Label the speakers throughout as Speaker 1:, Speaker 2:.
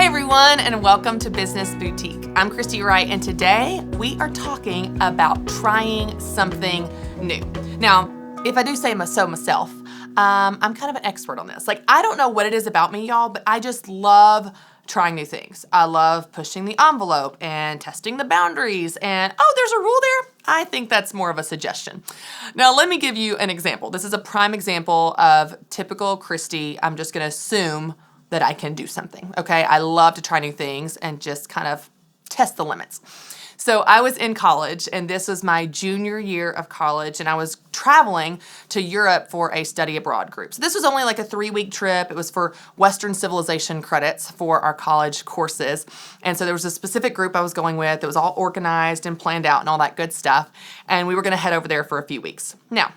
Speaker 1: Hi everyone, and welcome to Business Boutique. I'm Christy, Wright, and today we are talking about trying something new. Now, if I do say so myself, I'm kind of an expert on this. I don't know what it is about me, y'all, but I just love trying new things. I love pushing the envelope and testing the boundaries, and there's a rule there? I think that's more of a suggestion. Now, let me give you an example. This is a prime example of typical Christy. I'm just gonna assume that I can do something, okay? I love to try new things and just kind of test the limits. So I was in college, and this was my junior year of college, and I was traveling to Europe for a study abroad group. So this was only like a 3-week trip. It was for Western civilization credits for our college courses. And so there was a specific group I was going with. It was all organized and planned out and all that good stuff. And we were gonna head over there for a few weeks. Now,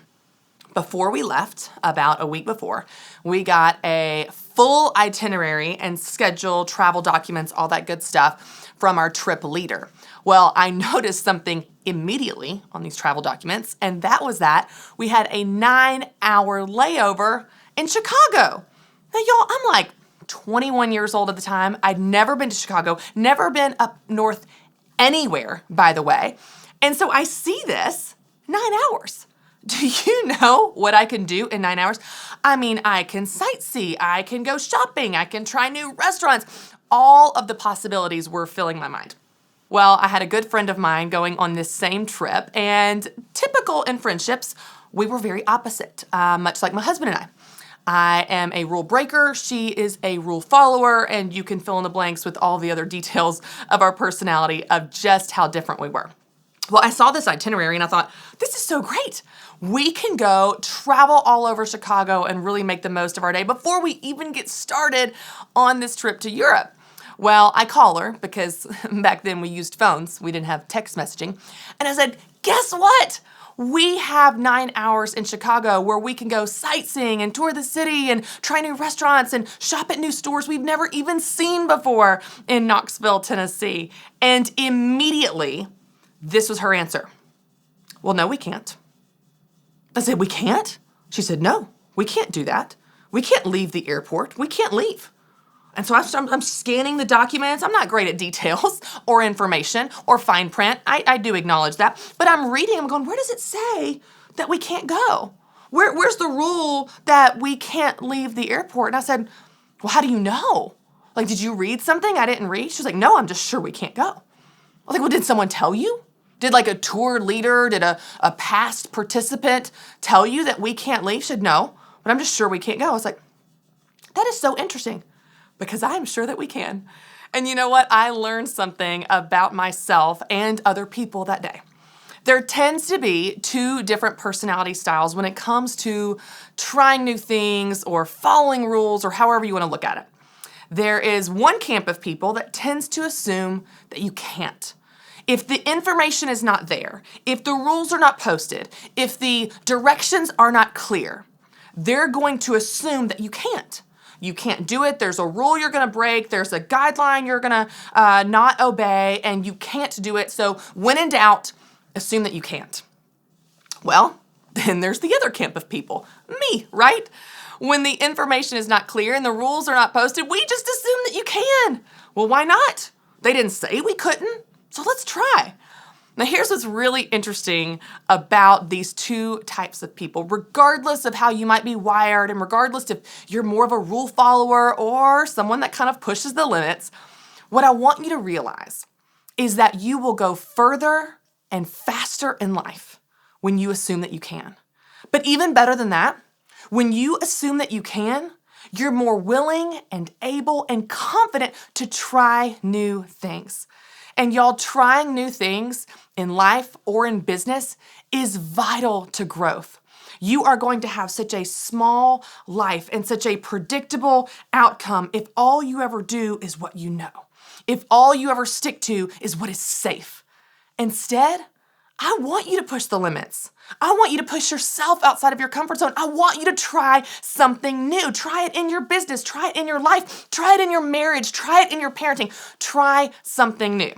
Speaker 1: before we left, about a week before, we got a full itinerary and schedule, travel documents, all that good stuff from our trip leader. Well, I noticed something immediately on these travel documents, and that was that we had a 9-hour layover in Chicago. Now, y'all, I'm like 21 years old at the time. I'd never been to Chicago, never been up north anywhere, by the way. And so I see this, 9 hours. Do you know what I can do in 9 hours? I mean, I can sightsee, I can go shopping, I can try new restaurants. All of the possibilities were filling my mind. Well, I had a good friend of mine going on this same trip, and typical in friendships, we were very opposite, much like my husband and I. I am a rule breaker, she is a rule follower, and you can fill in the blanks with all the other details of our personality of just how different we were. Well, I saw this itinerary and I thought, this is so great. We can go travel all over Chicago and really make the most of our day before we even get started on this trip to Europe. Well, I call her because back then we used phones. We didn't have text messaging. And I said, guess what? We have 9 hours in Chicago where we can go sightseeing and tour the city and try new restaurants and shop at new stores we've never even seen before in Knoxville, Tennessee. And immediately, this was her answer. Well, no, we can't. I said, we can't? She said, no, we can't do that. We can't leave the airport. We can't leave. And so I'm scanning the documents. I'm not great at details or information or fine print. I do acknowledge that. But I'm reading, I'm going, where does it say that we can't go? Where's the rule that we can't leave the airport? And I said, well, how do you know? Did you read something I didn't read? She was like, no, I'm just sure we can't go. I was like, well, did someone tell you? Did a tour leader, did a past participant tell you that we can't leave? She said, no, but I'm just sure we can't go. I was like, that is so interesting because I'm sure that we can. And you know what? I learned something about myself and other people that day. There tends to be 2 different personality styles when it comes to trying new things or following rules or however you want to look at it. There is one camp of people that tends to assume that you can't. If the information is not there, if the rules are not posted, if the directions are not clear, they're going to assume that you can't. You can't do it. There's a rule you're going to break. There's a guideline you're going to not obey, and you can't do it. So when in doubt, assume that you can't. Well, then there's the other camp of people, me, right? When the information is not clear and the rules are not posted, we just assume that you can. Well, why not? They didn't say we couldn't. So let's try. Now, here's what's really interesting about these 2 types of people, regardless of how you might be wired and regardless if you're more of a rule follower or someone that kind of pushes the limits, what I want you to realize is that you will go further and faster in life when you assume that you can. But even better than that, when you assume that you can, you're more willing and able and confident to try new things. And y'all, trying new things in life or in business is vital to growth. You are going to have such a small life and such a predictable outcome if all you ever do is what you know. If all you ever stick to is what is safe. Instead, I want you to push the limits. I want you to push yourself outside of your comfort zone. I want you to try something new. Try it in your business. Try it in your life. Try it in your marriage. Try it in your parenting. Try something new.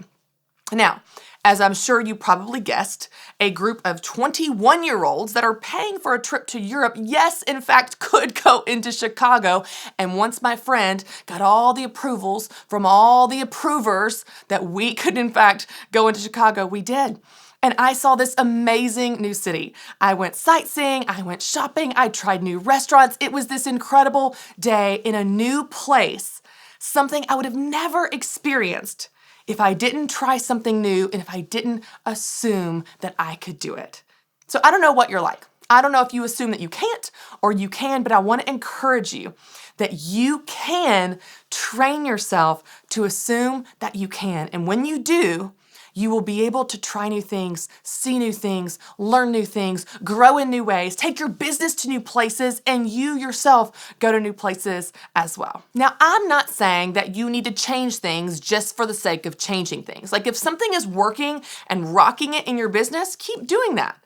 Speaker 1: Now, As I'm sure you probably guessed, a group of 21-year-olds that are paying for a trip to Europe, yes, in fact, could go into Chicago. And once my friend got all the approvals from all the approvers that we could, in fact, go into Chicago, we did. And I saw this amazing new city. I went sightseeing, I went shopping, I tried new restaurants. It was this incredible day in a new place, something I would have never experienced if I didn't try something new and if I didn't assume that I could do it. So I don't know what you're like. I don't know if you assume that you can't or you can, but I want to encourage you that you can train yourself to assume that you can. And when you do, you will be able to try new things, see new things, learn new things, grow in new ways, take your business to new places, and you yourself go to new places as well. Now, I'm not saying that you need to change things just for the sake of changing things. Like if something is working and rocking it in your business, keep doing that.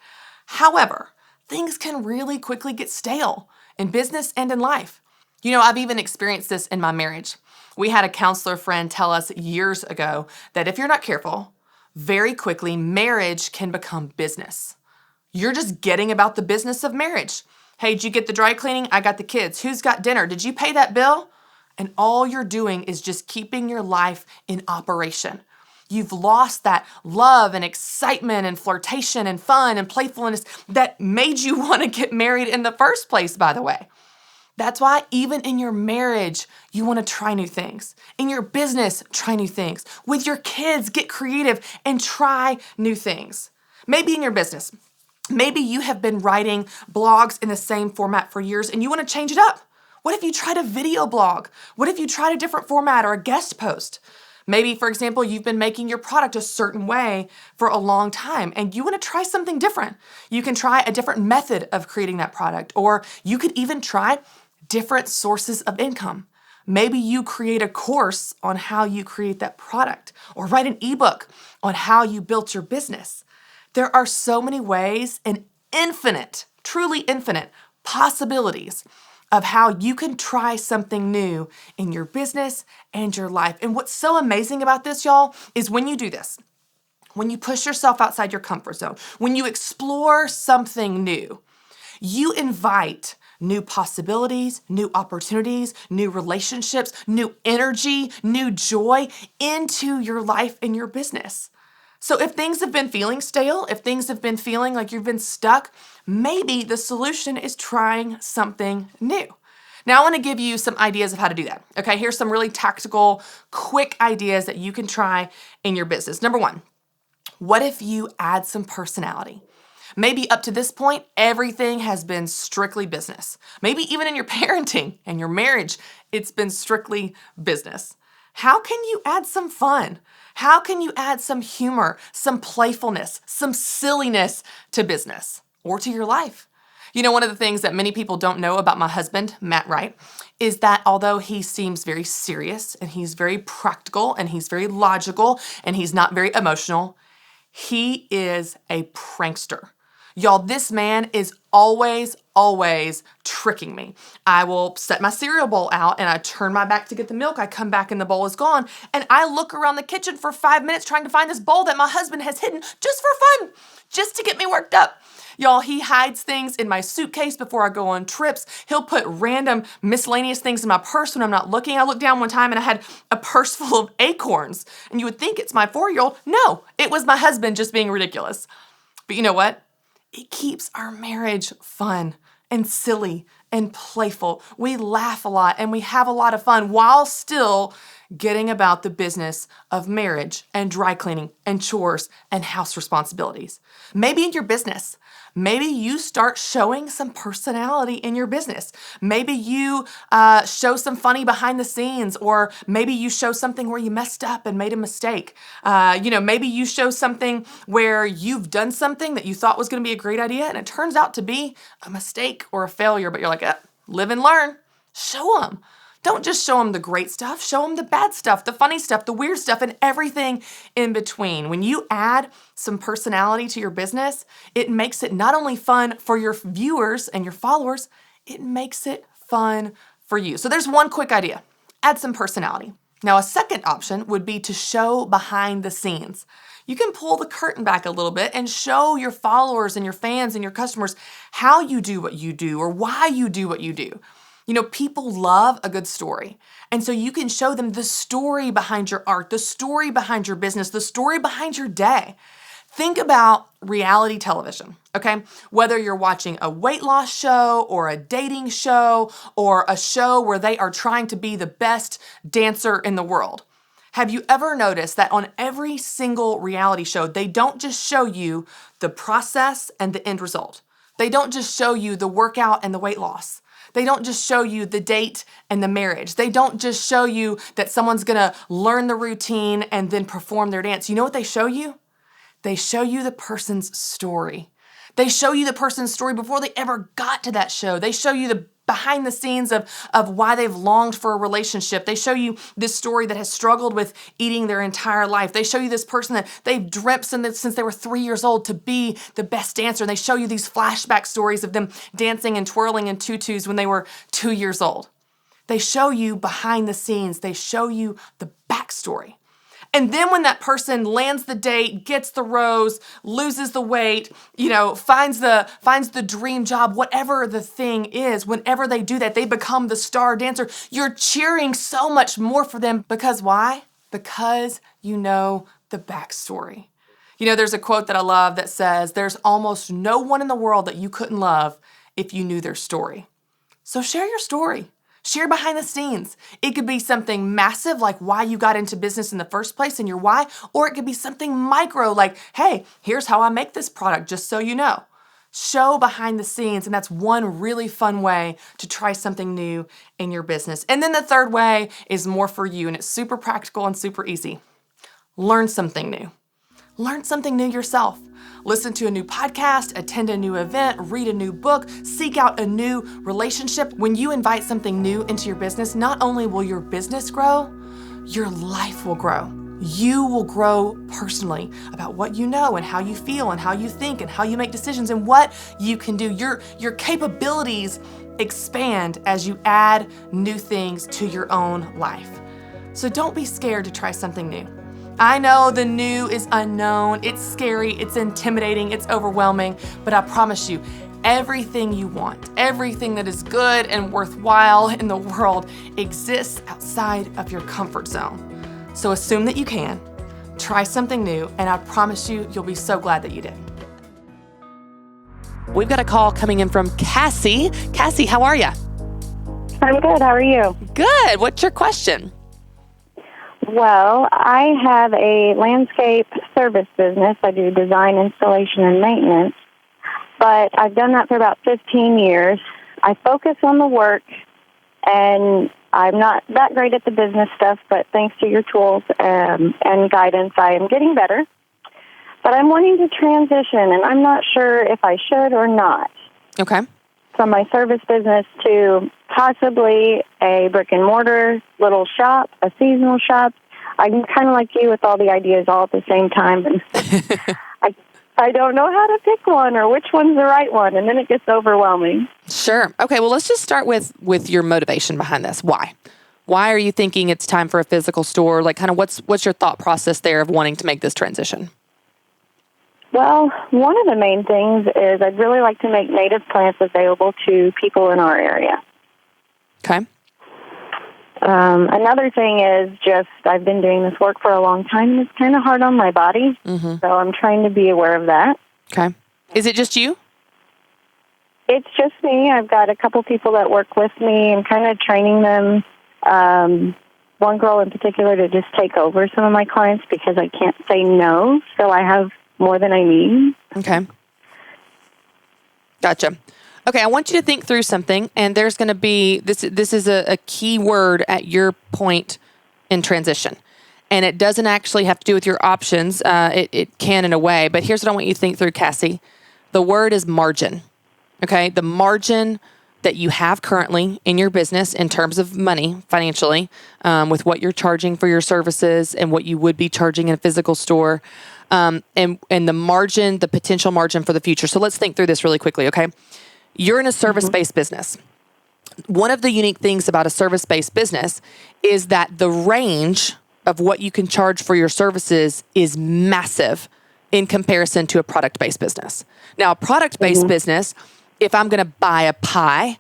Speaker 1: However, things can really quickly get stale in business and in life. You know, I've even experienced this in my marriage. We had a counselor friend tell us years ago that if you're not careful, very quickly, marriage can become business. You're just getting about the business of marriage. Hey, did you get the dry cleaning? I got the kids. Who's got dinner? Did you pay that bill? And all you're doing is just keeping your life in operation. You've lost that love and excitement and flirtation and fun and playfulness that made you want to get married in the first place, by the way. That's why even in your marriage, you want to try new things. In your business, try new things. With your kids, get creative and try new things. Maybe in your business, maybe you have been writing blogs in the same format for years and you want to change it up. What if you tried a video blog? What if you tried a different format or a guest post? Maybe, for example, you've been making your product a certain way for a long time and you want to try something different. You can try a different method of creating that product, or you could even try different sources of income. Maybe you create a course on how you create that product, or write an ebook on how you built your business. There are so many ways and infinite, truly infinite possibilities of how you can try something new in your business and your life. And what's so amazing about this, y'all, is when you do this, when you push yourself outside your comfort zone, when you explore something new, you invite new possibilities, new opportunities, new relationships, new energy, new joy into your life and your business. So if things have been feeling stale, if things have been feeling like you've been stuck, maybe the solution is trying something new. Now I want to give you some ideas of how to do that. Okay, here's some really tactical, quick ideas that you can try in your business. Number one, what if you add some personality? Maybe up to this point, everything has been strictly business. Maybe even in your parenting and your marriage, it's been strictly business. How can you add some fun? How can you add some humor, some playfulness, some silliness to business or to your life? You know, one of the things that many people don't know about my husband, Matt Wright, is that although he seems very serious and he's very practical and he's very logical and he's not very emotional, he is a prankster. Y'all, this man is always tricking me. I will set my cereal bowl out and I turn my back to get the milk. I come back and the bowl is gone. And I look around the kitchen for 5 minutes trying to find this bowl that my husband has hidden just for fun, just to get me worked up. Y'all, he hides things in my suitcase before I go on trips. He'll put random miscellaneous things in my purse when I'm not looking. I looked down one time and I had a purse full of acorns. And you would think it's my 4-year-old. No, it was my husband just being ridiculous. But you know what? It keeps our marriage fun and silly and playful. We laugh a lot and we have a lot of fun while still getting about the business of marriage and dry cleaning and chores and house responsibilities. Maybe in your business, maybe you start showing some personality in your business. Maybe you show some funny behind the scenes, or maybe you show something where you messed up and made a mistake. Maybe you show something where you've done something that you thought was going to be a great idea and it turns out to be a mistake or a failure, but you're like, live and learn. Show them. Don't just show them the great stuff, show them the bad stuff, the funny stuff, the weird stuff, and everything in between. When you add some personality to your business, it makes it not only fun for your viewers and your followers, it makes it fun for you. So there's one quick idea. Add some personality. Now, a second option would be to show behind the scenes. You can pull the curtain back a little bit and show your followers and your fans and your customers how you do what you do or why you do what you do. People love a good story. And so you can show them the story behind your art, the story behind your business, the story behind your day. Think about reality television, okay? Whether you're watching a weight loss show or a dating show or a show where they are trying to be the best dancer in the world. Have you ever noticed that on every single reality show, they don't just show you the process and the end result. They don't just show you the workout and the weight loss. They don't just show you the date and the marriage. They don't just show you that someone's gonna learn the routine and then perform their dance. You know what they show you? They show you the person's story. They show you the person's story before they ever got to that show. They show you the behind the scenes of why they've longed for a relationship. They show you this story that has struggled with eating their entire life. They show you this person that they've dreamt since they were 3 years old to be the best dancer. And they show you these flashback stories of them dancing and twirling in tutus when they were 2 years old. They show you behind the scenes. They show you the backstory. And then when that person lands the date, gets the rose, loses the weight, finds the dream job, whatever the thing is, whenever they do that, they become the star dancer. You're cheering so much more for them because why? Because you know the backstory. There's a quote that I love that says, "There's almost no one in the world that you couldn't love if you knew their story." So share your story. Share behind the scenes. It could be something massive like why you got into business in the first place and your why, or it could be something micro like, hey, here's how I make this product, just so you know. Show behind the scenes, and that's one really fun way to try something new in your business. And then the third way is more for you, and it's super practical and super easy. Learn something new. Learn something new yourself. Listen to a new podcast, attend a new event, read a new book, seek out a new relationship. When you invite something new into your business, not only will your business grow, your life will grow. You will grow personally about what you know and how you feel and how you think and how you make decisions and what you can do. Your capabilities expand as you add new things to your own life. So don't be scared to try something new. I know the new is unknown, it's scary, it's intimidating, it's overwhelming, but I promise you, everything you want, everything that is good and worthwhile in the world exists outside of your comfort zone. So assume that you can, try something new, and I promise you, you'll be so glad that you did. We've got a call coming in from Cassie. Cassie, how are you?
Speaker 2: I'm good. How are you?
Speaker 1: Good. What's your question?
Speaker 2: Well, I have a landscape service business. I do design, installation, and maintenance, but I've done that for about 15 years. I focus on the work, and I'm not that great at the business stuff, but thanks to your tools and guidance, I am getting better. But I'm wanting to transition, and I'm not sure if I should or not.
Speaker 1: Okay.
Speaker 2: From my service business to possibly a brick-and-mortar little shop, a seasonal shop. I'm kind of like you with all the ideas all at the same time. And I don't know how to pick one or which one's the right one, and then it gets overwhelming.
Speaker 1: Sure. Okay, well, let's just start with your motivation behind this. Why? Why are you thinking it's time for a physical store? Like, kind of what's your thought process there of wanting to make this transition?
Speaker 2: Well, one of the main things is I'd really like to make native plants available to people in our area.
Speaker 1: Okay.
Speaker 2: Another thing is just I've been doing this work for a long time, and it's kind of hard on my body, so I'm trying to be aware of that.
Speaker 1: Okay. Is it just you?
Speaker 2: It's just me. I've got a couple people that work with me and kind of training them. One girl in particular to just take over some of my clients because I can't say no, so I have more than I need.
Speaker 1: Okay. Gotcha. Okay, I want you to think through something, and there's going to be, this is a key word at your point in transition. And it doesn't actually have to do with your options. It can in a way, but here's what I want you to think through, Cassie. The word is margin. Okay, the margin that you have currently in your business in terms of money, financially, with what you're charging for your services and what you would be charging in a physical store, and the margin, the potential margin for the future. So let's think through this really quickly, okay? You're in a service-based business. One of the unique things about a service-based business is that the range of what you can charge for your services is massive in comparison to a product-based business. Now, a product-based business, if I'm going to buy a pie,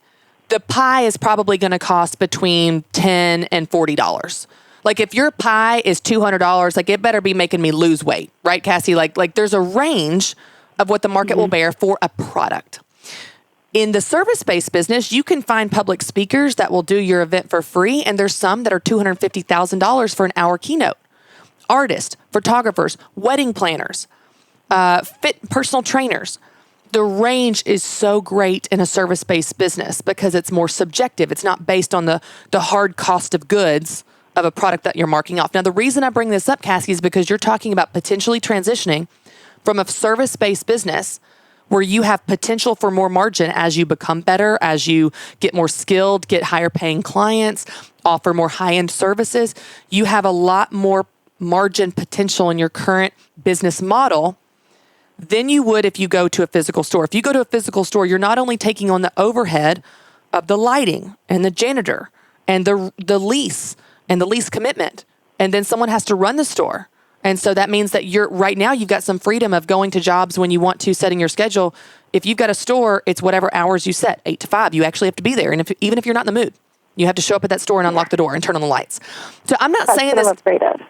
Speaker 1: the pie is probably going to cost between $10 and $40. Like if your pie is $200, like it better be making me lose weight, right, Cassie? Like there's a range of what the market will bear for a product. In the service-based business, you can find public speakers that will do your event for free, and there's some that are $250,000 for an hour keynote. Artists, photographers, wedding planners, fit personal trainers. The range is so great in a service-based business because it's more subjective. It's not based on the hard cost of goods of a product that you're marking off. Now, the reason I bring this up, Cassie, is because you're talking about potentially transitioning from a service-based business where you have potential for more margin as you become better, as you get more skilled, get higher paying clients, offer more high-end services. You have a lot more margin potential in your current business model than you would if you go to a physical store. If you go to a physical store, you're not only taking on the overhead of the lighting and the janitor and the lease and the lease commitment, and then someone has to run the store. And so that means that right now you've got some freedom of going to jobs when you want to, setting your schedule. If you've got a store, it's whatever hours you set, 8 to 5. You actually have to be there. And even if you're not in the mood, you have to show up at that store and unlock the door and turn on the lights. So I'm not saying this.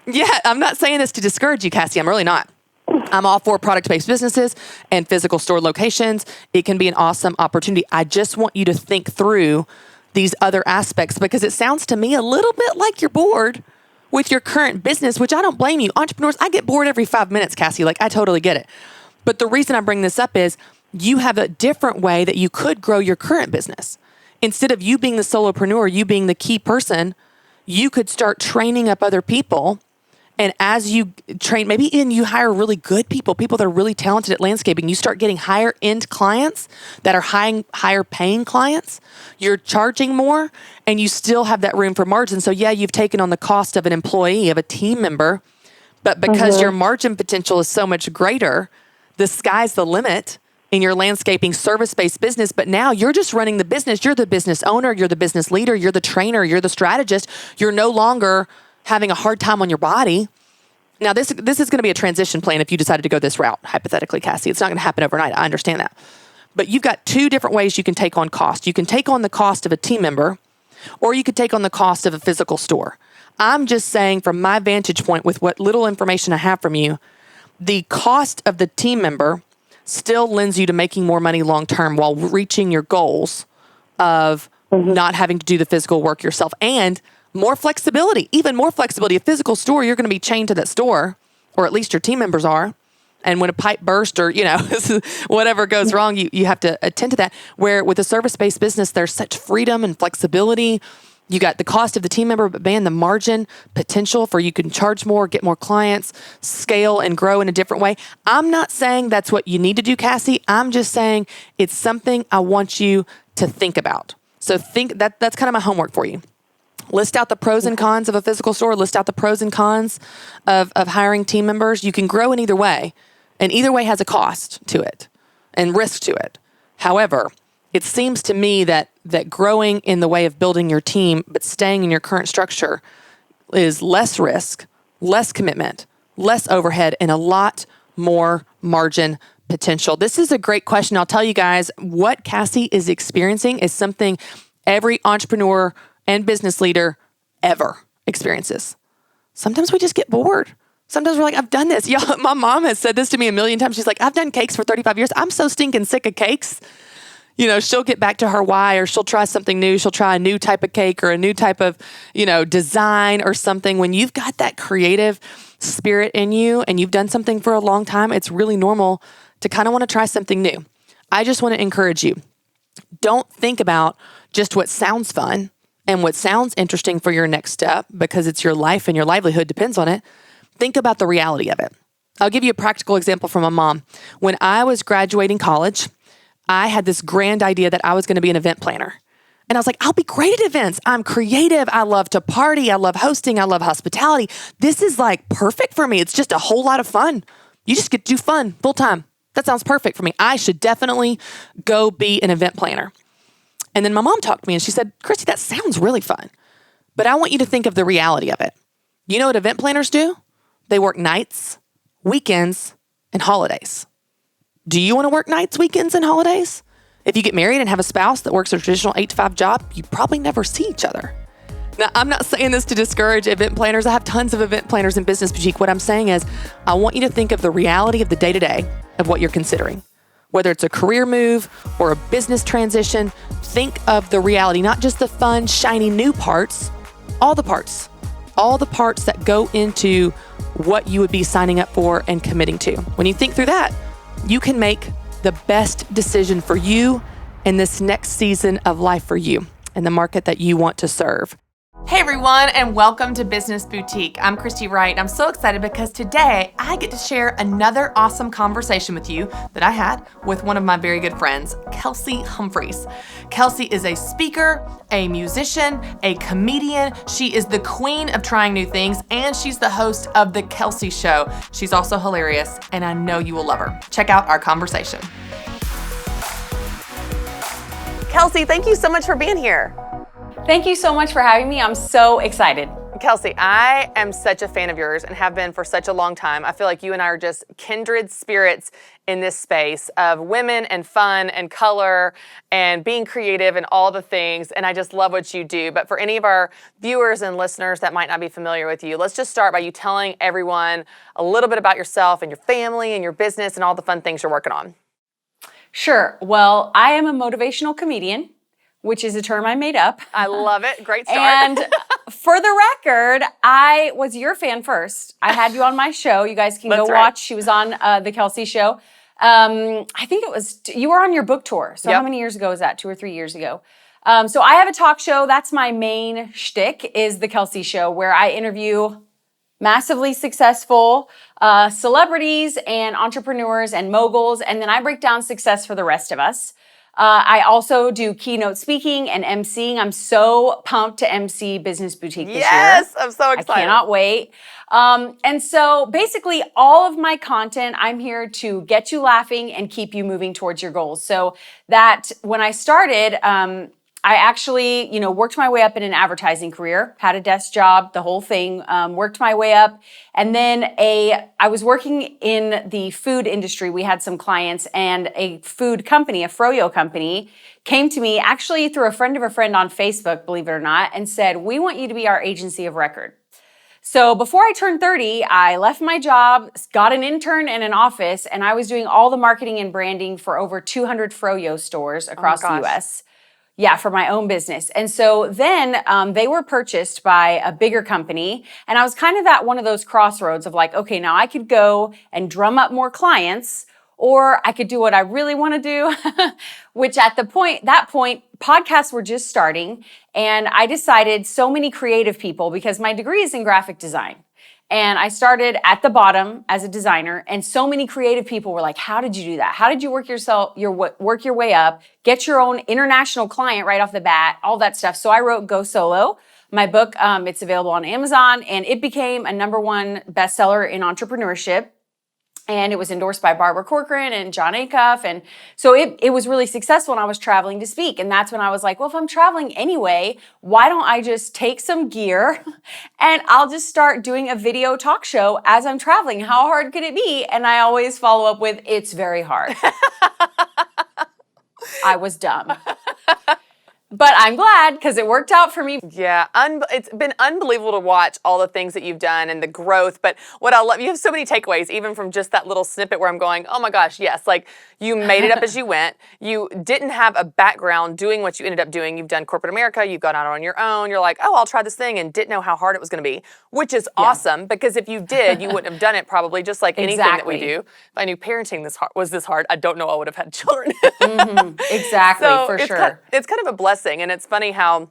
Speaker 1: Yeah, I'm not saying this to discourage you, Cassie. I'm really not. I'm all for product-based businesses and physical store locations. It can be an awesome opportunity. I just want you to think through these other aspects because it sounds to me a little bit like you're bored with your current business, which I don't blame you. Entrepreneurs, I get bored every 5 minutes, Cassie. Like, I totally get it. But the reason I bring this up is you have a different way that you could grow your current business. Instead of you being the solopreneur, you being the key person, you could start training up other people. And as you train, maybe even you hire really good people that are really talented at landscaping, you start getting higher end clients that are higher paying clients. You're charging more and you still have that room for margin. So yeah, you've taken on the cost of an employee, of a team member, but because your margin potential is so much greater, the sky's the limit in your landscaping service-based business. But now you're just running the business. You're the business owner. You're the business leader. You're the trainer. You're the strategist. You're no longer having a hard time on your body. Now, this is going to be a transition plan if you decided to go this route, hypothetically, Cassie. It's not going to happen overnight. I understand that. But you've got two different ways you can take on cost. You can take on the cost of a team member, or you could take on the cost of a physical store. I'm just saying from my vantage point with what little information I have from you, the cost of the team member still lends you to making more money long-term while reaching your goals of not having to do the physical work yourself and more flexibility, even more flexibility. A physical store, you're going to be chained to that store, or at least your team members are. And when a pipe bursts or, whatever goes wrong, you have to attend to that. Where with a service-based business, there's such freedom and flexibility. You got the cost of the team member, but man, the margin potential for you can charge more, get more clients, scale and grow in a different way. I'm not saying that's what you need to do, Cassie. I'm just saying it's something I want you to think about. So that's kind of my homework for you. List out the pros and cons of a physical store. List out the pros and cons of hiring team members. You can grow in either way, and either way has a cost to it and risk to it. However, it seems to me that growing in the way of building your team but staying in your current structure is less risk, less commitment, less overhead, and a lot more margin potential. This is a great question. I'll tell you guys, what Cassie is experiencing is something every entrepreneur and business leader ever experiences. Sometimes we just get bored. Sometimes we're like, I've done this. Y'all, my mom has said this to me a million times. She's like, I've done cakes for 35 years. I'm so stinking sick of cakes. She'll get back to her why, or she'll try something new. She'll try a new type of cake or a new type of, design or something. When you've got that creative spirit in you and you've done something for a long time, it's really normal to kind of want to try something new. I just want to encourage you. Don't think about just what sounds fun and what sounds interesting for your next step because it's your life and your livelihood depends on it. Think about the reality of it. I'll give you a practical example from my mom. When I was graduating college, I had this grand idea that I was going to be an event planner. And I was like, I'll be great at events. I'm creative. I love to party. I love hosting. I love hospitality. This is like perfect for me. It's just a whole lot of fun. You just get to do fun full time. That sounds perfect for me. I should definitely go be an event planner. And then my mom talked to me and she said, Christy, that sounds really fun, but I want you to think of the reality of it. You know what event planners do? They work nights, weekends, and holidays. Do you want to work nights, weekends, and holidays? If you get married and have a spouse that works a traditional 8-to-5 job, you probably never see each other. Now, I'm not saying this to discourage event planners. I have tons of event planners in Business Boutique. What I'm saying is I want you to think of the reality of the day-to-day of what you're considering. Whether it's a career move or a business transition, think of the reality, not just the fun, shiny new parts, all the parts that go into what you would be signing up for and committing to. When you think through that, you can make the best decision for you in this next season of life for you and the market that you want to serve. Hey everyone, and welcome to Business Boutique. I'm Christy Wright. I'm so excited because today I get to share another awesome conversation with you that I had with one of my very good friends, Kelsey Humphreys. Kelsey is a speaker, a musician, a comedian. She is the queen of trying new things, and she's the host of The Kelsey Show. She's also hilarious, and I know you will love her. Check out our conversation. Kelsey, thank you so much for being here.
Speaker 3: Thank you so much for having me. I'm so excited.
Speaker 1: Kelsey, I am such a fan of yours and have been for such a long time. I feel like you and I are just kindred spirits in this space of women and fun and color and being creative and all the things. And I just love what you do. But for any of our viewers and listeners that might not be familiar with you, let's just start by you telling everyone a little bit about yourself and your family and your business and all the fun things you're working on.
Speaker 3: Sure. Well, I am a motivational comedian, which is a term I made up.
Speaker 1: I love it. Great start.
Speaker 3: And for the record, I was your fan first. I had you on my show. You guys can go watch. She was on The Kelsey Show. I think it was, you were on your book tour. So How many years ago was that? 2 or 3 years ago. So I have a talk show. That's my main shtick, is The Kelsey Show, where I interview massively successful celebrities and entrepreneurs and moguls. And then I break down success for the rest of us. I also do keynote speaking and emceeing. I'm so pumped to MC Business Boutique this year.
Speaker 1: Yes, I'm so excited.
Speaker 3: I cannot wait. And so basically all of my content, I'm here to get you laughing and keep you moving towards your goals. So that when I started, I actually, worked my way up in an advertising career, had a desk job, the whole thing, worked my way up. And then I was working in the food industry. We had some clients, and a food company, a froyo company, came to me actually through a friend of a friend on Facebook, believe it or not, and said, "We want you to be our agency of record." So before I turned 30, I left my job, got an intern in an office, and I was doing all the marketing and branding for over 200 froyo stores across the US. Yeah, for my own business. And so then they were purchased by a bigger company. And I was kind of at one of those crossroads of like, okay, now I could go and drum up more clients, or I could do what I really want to do, which at that point, podcasts were just starting. And I decided so many creative people, because my degree is in graphic design. And I started at the bottom as a designer, and so many creative people were like, "How did you do that? How did you work your way up, get your own international client right off the bat, all that stuff?" So I wrote Go Solo, my book. It's available on Amazon, and it became a #1 bestseller in entrepreneurship. And it was endorsed by Barbara Corcoran and John Acuff. And so it was really successful, and I was traveling to speak. And that's when I was like, well, if I'm traveling anyway, why don't I just take some gear and I'll just start doing a video talk show as I'm traveling? How hard could it be? And I always follow up with, it's very hard. I was dumb. But I'm glad, because it worked out for me.
Speaker 1: Yeah, it's been unbelievable to watch all the things that you've done and the growth. But what I love, you have so many takeaways, even from just that little snippet where I'm going, oh my gosh, yes, like you made it up as you went. You didn't have a background doing what you ended up doing. You've done corporate America, you've gone out on your own. You're like, oh, I'll try this thing, and didn't know how hard it was going to be, which is awesome, because if you did, you wouldn't have done it probably, just like anything that we do. If I knew parenting was this hard, I don't know I would have had children.
Speaker 3: Exactly,
Speaker 1: so
Speaker 3: for sure.
Speaker 1: It's kind of a blessing. And it's funny how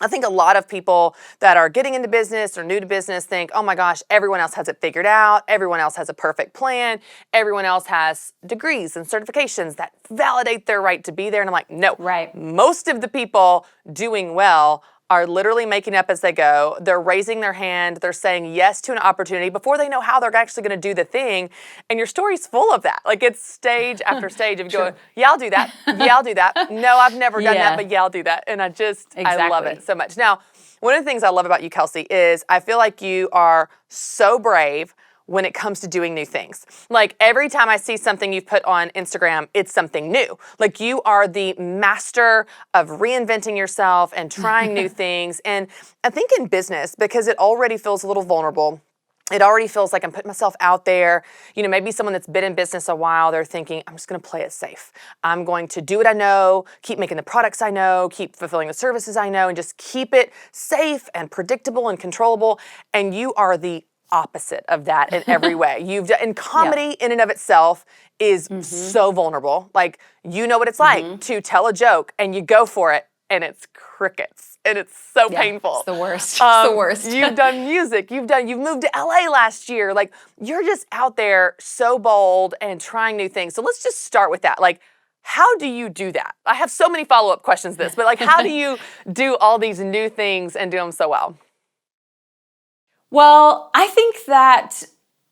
Speaker 1: I think a lot of people that are getting into business or new to business think, oh my gosh, everyone else has it figured out. Everyone else has a perfect plan. Everyone else has degrees and certifications that validate their right to be there. And I'm like, no.
Speaker 3: Right.
Speaker 1: Most of the people doing well are literally making up as they go. They're raising their hand. They're saying yes to an opportunity before they know how they're actually going to do the thing. And your story's full of that. Like, it's stage after stage of going, yeah, I'll do that. Yeah, I'll do that. No, I've never done that, but yeah, I'll do that. And I love it so much. Now, One of the things I love about you, Kelsey, is I feel like you are so brave when it comes to doing new things. Like every time I see something you've put on Instagram, it's something new. Like you are the master of reinventing yourself and trying new things. And I think in business, because it already feels a little vulnerable, it already feels like I'm putting myself out there. You know, maybe someone that's been in business a while, they're thinking, I'm just going to play it safe. I'm going to do what I know, keep making the products I know, keep fulfilling the services I know, and just keep it safe and predictable and controllable. And you are the opposite of that in every way. And comedy in and of itself is so vulnerable. Like, you know what it's like to tell a joke and you go for it and it's crickets and it's so painful.
Speaker 3: It's the worst. It's the worst.
Speaker 1: You've done music. You've moved to LA last year. Like, you're just out there so bold and trying new things. So let's just start with that. Like, how do you do that? I have so many follow-up questions to this, but like, how do you do all these new things and do them so well?
Speaker 3: Well, I think that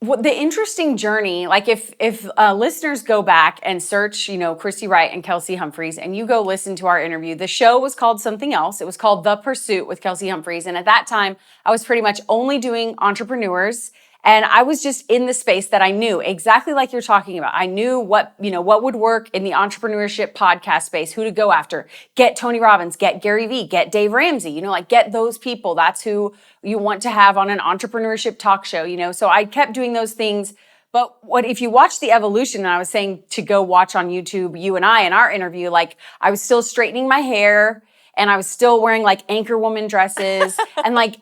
Speaker 3: the interesting journey, like if listeners go back and search, Christy Wright and Kelsey Humphreys, and you go listen to our interview, the show was called something else. It was called The Pursuit with Kelsey Humphreys. And at that time, I was pretty much only doing entrepreneurs. And I was just in the space that I knew exactly like you're talking about. I knew what would work in the entrepreneurship podcast space, who to go after. Get Tony Robbins, get Gary Vee, get Dave Ramsey, get those people. That's who you want to have on an entrepreneurship talk show, So I kept doing those things. But if you watch the evolution, and I was saying to go watch on YouTube, you and I in our interview, like I was still straightening my hair and I was still wearing like anchor woman dresses and like,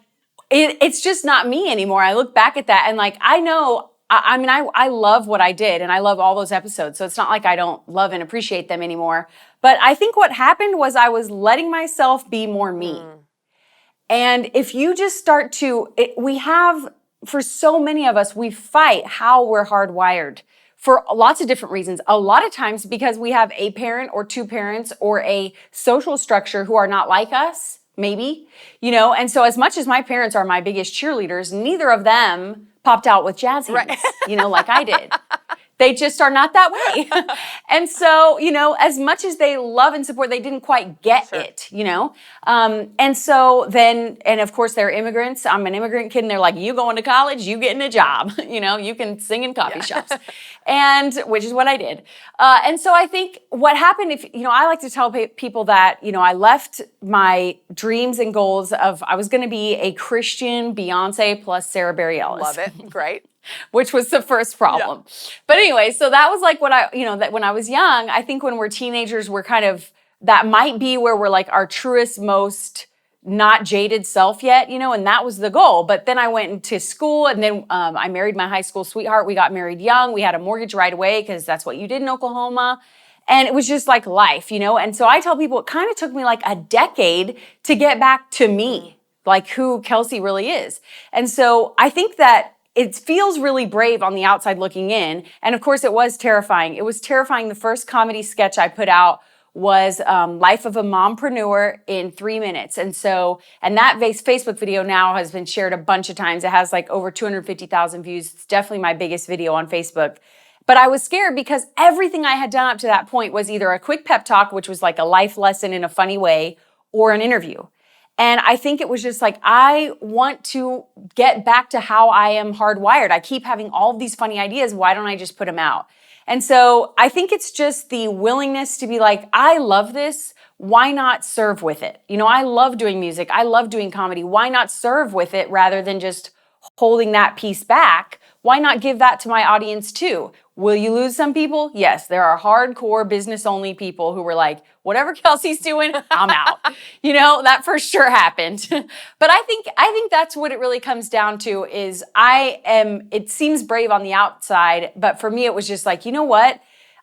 Speaker 3: it's just not me anymore. I look back at that and like, I know, I love what I did and I love all those episodes. So it's not like I don't love and appreciate them anymore. But I think what happened was I was letting myself be more me. And if you just start for so many of us, we fight how we're hardwired for lots of different reasons. A lot of times because we have a parent or two parents or a social structure who are not like us. Maybe, and so as much as my parents are my biggest cheerleaders, neither of them popped out with jazz hands, like I did. They just are not that way. And so, as much as they love and support, they didn't quite get it, And so then, and of course they're immigrants. I'm an immigrant kid and they're like, you going to college, you getting a job, you can sing in coffee shops. And which is what I did. And so I think what happened I like to tell people that, I left my dreams and goals of, I was going to be a Christian Beyonce plus Sarah Bareilles.
Speaker 1: Love it. Great.
Speaker 3: Which was the first problem. Yeah. But anyway, so that was like what that when I was young, I think when we're teenagers, we're kind of, that might be where we're like our truest, most not jaded self yet, and that was the goal. But then I went into school and then I married my high school sweetheart. We got married young. We had a mortgage right away because that's what you did in Oklahoma. And it was just like life, And so I tell people it kind of took me like a decade to get back to me, like who Kelsey really is. And so I think that it feels really brave on the outside looking in. And of course, it was terrifying. It was terrifying. The first comedy sketch I put out was Life of a Mompreneur in 3 minutes. And that Facebook video now has been shared a bunch of times. It has like over 250,000 views. It's definitely my biggest video on Facebook. But I was scared because everything I had done up to that point was either a quick pep talk, which was like a life lesson in a funny way, or an interview. And I think it was just like, I want to get back to how I am hardwired. I keep having all of these funny ideas. Why don't I just put them out? And so I think it's just the willingness to be like, I love this. Why not serve with it? I love doing music. I love doing comedy. Why not serve with it rather than just holding that piece back? Why not give that to my audience too? Will you lose some people? Yes, there are hardcore business-only people who were like, whatever Kelsey's doing, I'm out. That for sure happened. But I think that's what it really comes down to is it seems brave on the outside, but for me, it was just like, you know what?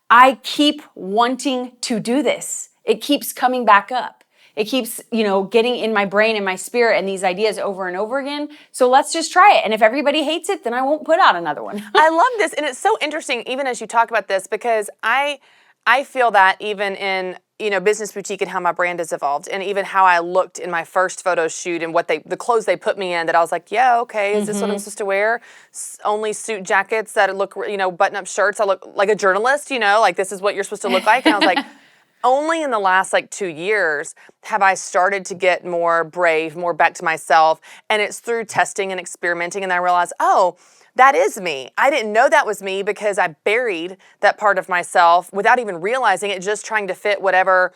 Speaker 3: I keep wanting to do this. It keeps coming back up. It keeps, getting in my brain and my spirit and these ideas over and over again. So let's just try it. And if everybody hates it, then I won't put out another one.
Speaker 1: I love this. And it's so interesting, even as you talk about this, because I feel that even in, Business Boutique and how my brand has evolved and even how I looked in my first photo shoot and the clothes they put me in that I was like, yeah, okay, is this what I'm supposed to wear? Only suit jackets that look, button-up shirts. I look like a journalist, like this is what you're supposed to look like. And I was like, only in the last like 2 years have I started to get more brave, more back to myself. And it's through testing and experimenting. And I realized, oh, that is me. I didn't know that was me because I buried that part of myself without even realizing it, just trying to fit whatever,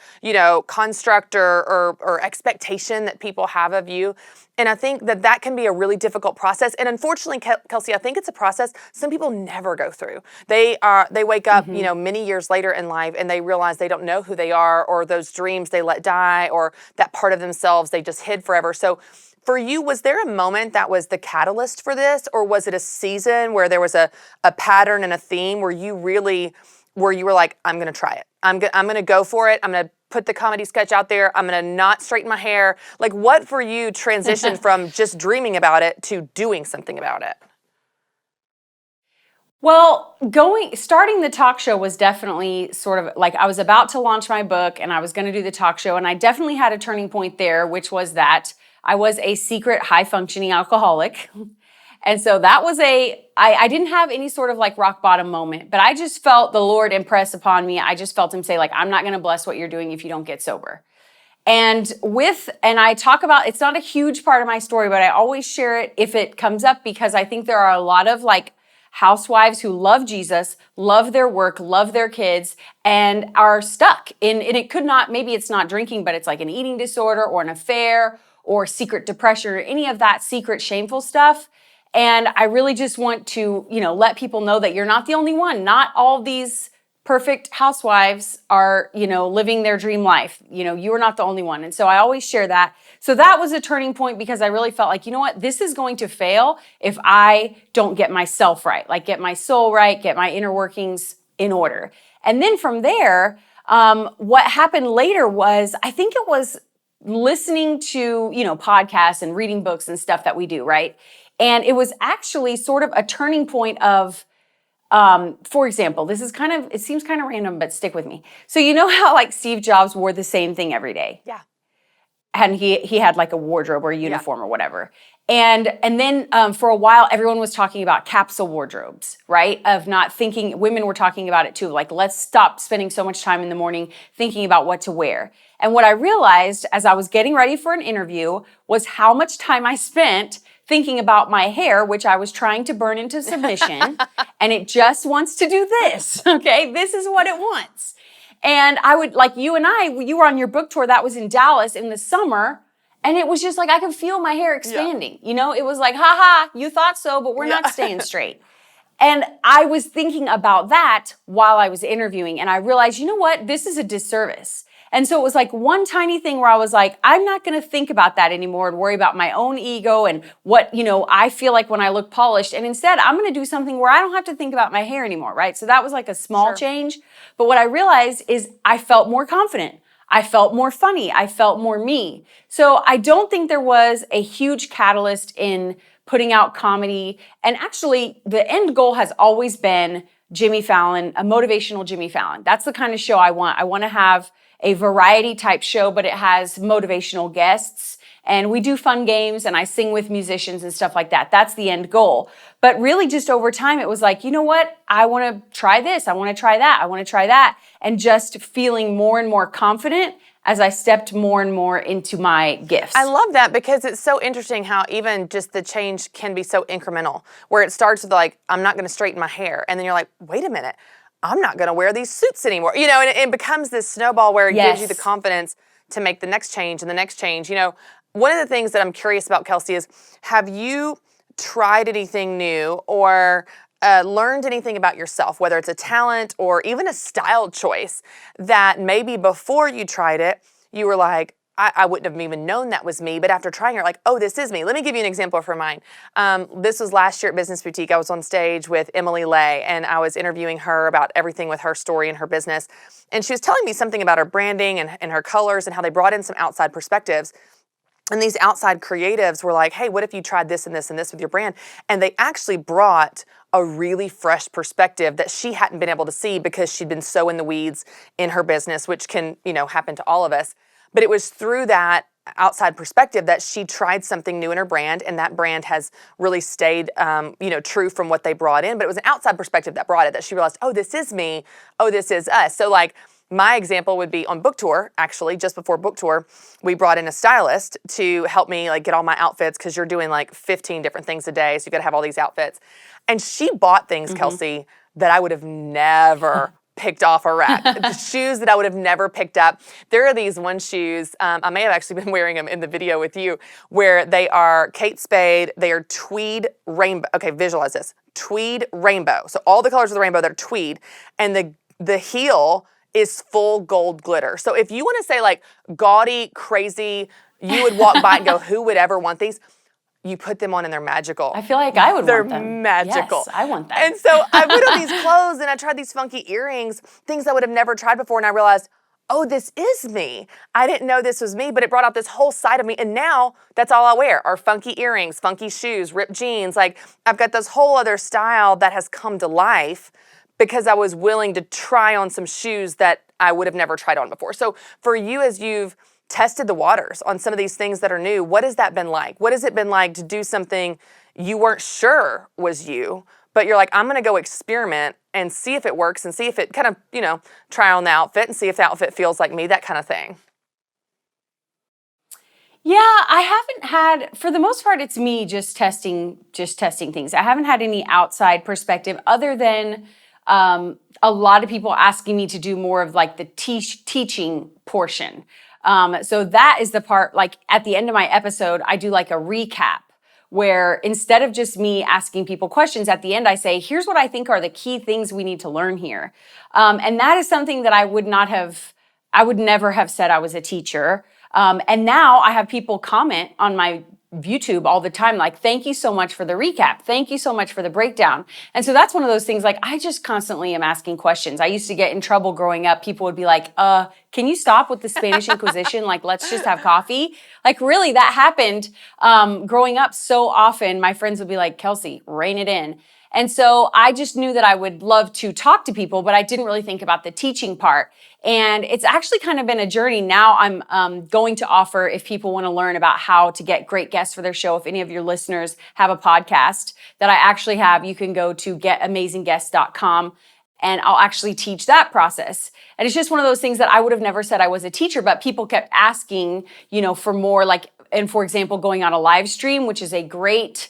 Speaker 1: construct or expectation that people have of you. And I think that can be a really difficult process. And unfortunately, Kelsey, I think it's a process some people never go through. They wake up, many years later in life and they realize they don't know who they are, or those dreams they let die, or that part of themselves they just hid forever. So for you, was there a moment that was the catalyst for this, or was it a season where there was a pattern and a theme where you were like, I'm going to try it. I'm going to go for it. I'm going to put the comedy sketch out there. I'm going to not straighten my hair. Like, what for you transitioned from just dreaming about it to doing something about it?
Speaker 3: Well, starting the talk show was definitely sort of like I was about to launch my book and I was going to do the talk show, and I definitely had a turning point there, which was that I was a secret high functioning alcoholic. And so that was I didn't have any sort of like rock bottom moment, but I just felt the Lord impress upon me. I just felt him say, like, I'm not going to bless what you're doing if you don't get sober. And I talk about, it's not a huge part of my story, but I always share it if it comes up, because I think there are a lot of like housewives who love Jesus, love their work, love their kids, and are stuck in, and it could not, maybe it's not drinking, but it's like an eating disorder or an affair or secret depression or any of that secret shameful stuff. And I really just want to, let people know that you're not the only one. Not all these perfect housewives are, living their dream life. You are not the only one. And so I always share that. So that was a turning point, because I really felt like, you know what, this is going to fail if I don't get myself right, like get my soul right, get my inner workings in order. And then from there, what happened later was, I think it was listening to, podcasts and reading books and stuff that we do, right? And it was actually sort of a turning point of, for example, it seems kind of random, but stick with me. So you know how like Steve Jobs wore the same thing every day?
Speaker 1: Yeah.
Speaker 3: And he had like a wardrobe or a uniform or whatever. And then for a while, everyone was talking about capsule wardrobes, right? Of not thinking, women were talking about it too. Like, let's stop spending so much time in the morning thinking about what to wear. And what I realized as I was getting ready for an interview was how much time I spent thinking about my hair, which I was trying to burn into submission. And it just wants to do this, okay? This is what it wants. And I would, like you were on your book tour, that was in Dallas in the summer. And it was just like, I could feel my hair expanding.
Speaker 1: Yeah.
Speaker 3: It was like, you thought so, but we're not staying straight. And I was thinking about that while I was interviewing. And I realized, you know what? This is a disservice. And so it was like one tiny thing where I was like, I'm not going to think about that anymore and worry about my own ego and what, I feel like when I look polished. And instead, I'm going to do something where I don't have to think about my hair anymore, right? So that was like a small change. But what I realized is I felt more confident. I felt more funny. I felt more me. So I don't think there was a huge catalyst in putting out comedy. And actually, the end goal has always been Jimmy Fallon, a motivational Jimmy Fallon. That's the kind of show I want. I want to have a variety type show, but it has motivational guests. And we do fun games and I sing with musicians and stuff like that. That's the end goal. But really just over time, it was like, you know what? I want to try this. I want to try that. I want to try that. And just feeling more and more confident as I stepped more and more into my gifts.
Speaker 1: I love that, because it's so interesting how even just the change can be so incremental, where it starts with like, I'm not going to straighten my hair. And then you're like, wait a minute, I'm not going to wear these suits anymore. And it becomes this snowball where it gives you the confidence to make the next change and the next change. One of the things that I'm curious about, Kelsey, is have you tried anything new or learned anything about yourself, whether it's a talent or even a style choice, that maybe before you tried it, you were like, I wouldn't have even known that was me, but after trying it, like, oh, this is me. Let me give you an example for mine. This was last year at Business Boutique. I was on stage with Emily Lay, and I was interviewing her about everything with her story and her business. And she was telling me something about her branding and her colors and how they brought in some outside perspectives. And these outside creatives were like, hey, what if you tried this and this and this with your brand? And they actually brought a really fresh perspective that she hadn't been able to see because she'd been so in the weeds in her business, which can, happen to all of us. But it was through that outside perspective that she tried something new in her brand, and that brand has really stayed, true from what they brought in. But it was an outside perspective that brought it, that she realized, oh, this is me. Oh, this is us. So like, my example would be on book tour, actually, just before book tour, we brought in a stylist to help me like get all my outfits because you're doing like 15 different things a day. So you got to have all these outfits. And she bought things, Kelsey, that I would have never picked off a rack. The shoes that I would have never picked up. There are these one shoes, I may have actually been wearing them in the video with you, where they are Kate Spade, they are tweed rainbow. Okay, visualize this. Tweed rainbow. So all the colors of the rainbow that are tweed. And the heel is full gold glitter. So if you want to say like gaudy, crazy, you would walk by and go, who would ever want these? You put them on and they're magical.
Speaker 3: I feel like I would want them.
Speaker 1: They're magical.
Speaker 3: Yes, I want them.
Speaker 1: And so I put on these clothes and I tried these funky earrings, things I would have never tried before. And I realized, oh, this is me. I didn't know this was me, but it brought out this whole side of me. And now that's all I wear are funky earrings, funky shoes, ripped jeans. Like I've got this whole other style that has come to life because I was willing to try on some shoes that I would have never tried on before. So for you, as you've tested the waters on some of these things that are new, what has that been like? What has it been like to do something you weren't sure was you, but you're like, I'm going to go experiment and see if it works and see if it kind of, try on the outfit and see if the outfit feels like me, that kind of thing.
Speaker 3: Yeah, I haven't had, for the most part, it's me just testing things. I haven't had any outside perspective other than a lot of people asking me to do more of like the teaching portion. So that is the part, like at the end of my episode, I do like a recap where instead of just me asking people questions, at the end I say, here's what I think are the key things we need to learn here. And that is something that I would never have said I was a teacher. And now I have people comment on my YouTube all the time, like, thank you so much for the recap. Thank you so much for the breakdown. And so that's one of those things, like, I just constantly am asking questions. I used to get in trouble growing up. People would be like, can you stop with the Spanish Inquisition? Like, let's just have coffee. Like, really, that happened growing up so often. My friends would be like, Kelsey, rein it in. And so I just knew that I would love to talk to people, but I didn't really think about the teaching part. And it's actually kind of been a journey. Now I'm going to offer, if people want to learn about how to get great guests for their show, if any of your listeners have a podcast that I actually have, you can go to getamazingguests.com and I'll actually teach that process. And it's just one of those things that I would have never said I was a teacher, but people kept asking, for more, like, and for example, going on a live stream, which is a great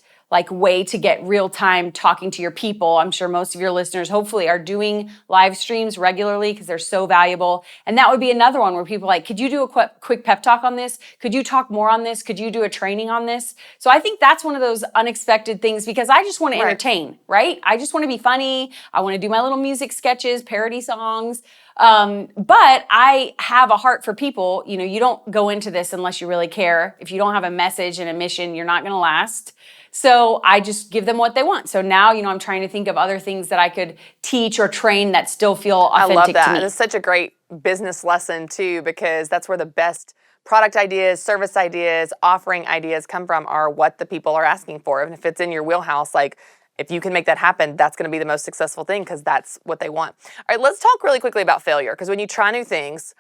Speaker 3: way to get real time talking to your people. I'm sure most of your listeners hopefully are doing live streams regularly because they're so valuable. And that would be another one where people are like, could you do a quick pep talk on this? Could you talk more on this? Could you do a training on this? So I think that's one of those unexpected things because I just want to entertain, right? I just want to be funny. I want to do my little music sketches, parody songs. But I have a heart for people. You don't go into this unless you really care. If you don't have a message and a mission, you're not going to last. So I just give them what they want. So now, I'm trying to think of other things that I could teach or train that still feel authentic to me. I love that.
Speaker 1: It's such a great business lesson too, because that's where the best product ideas, service ideas, offering ideas come from, are what the people are asking for. And if it's in your wheelhouse, like, if you can make that happen, that's going to be the most successful thing because that's what they want. All right, let's talk really quickly about failure, because when you try new things,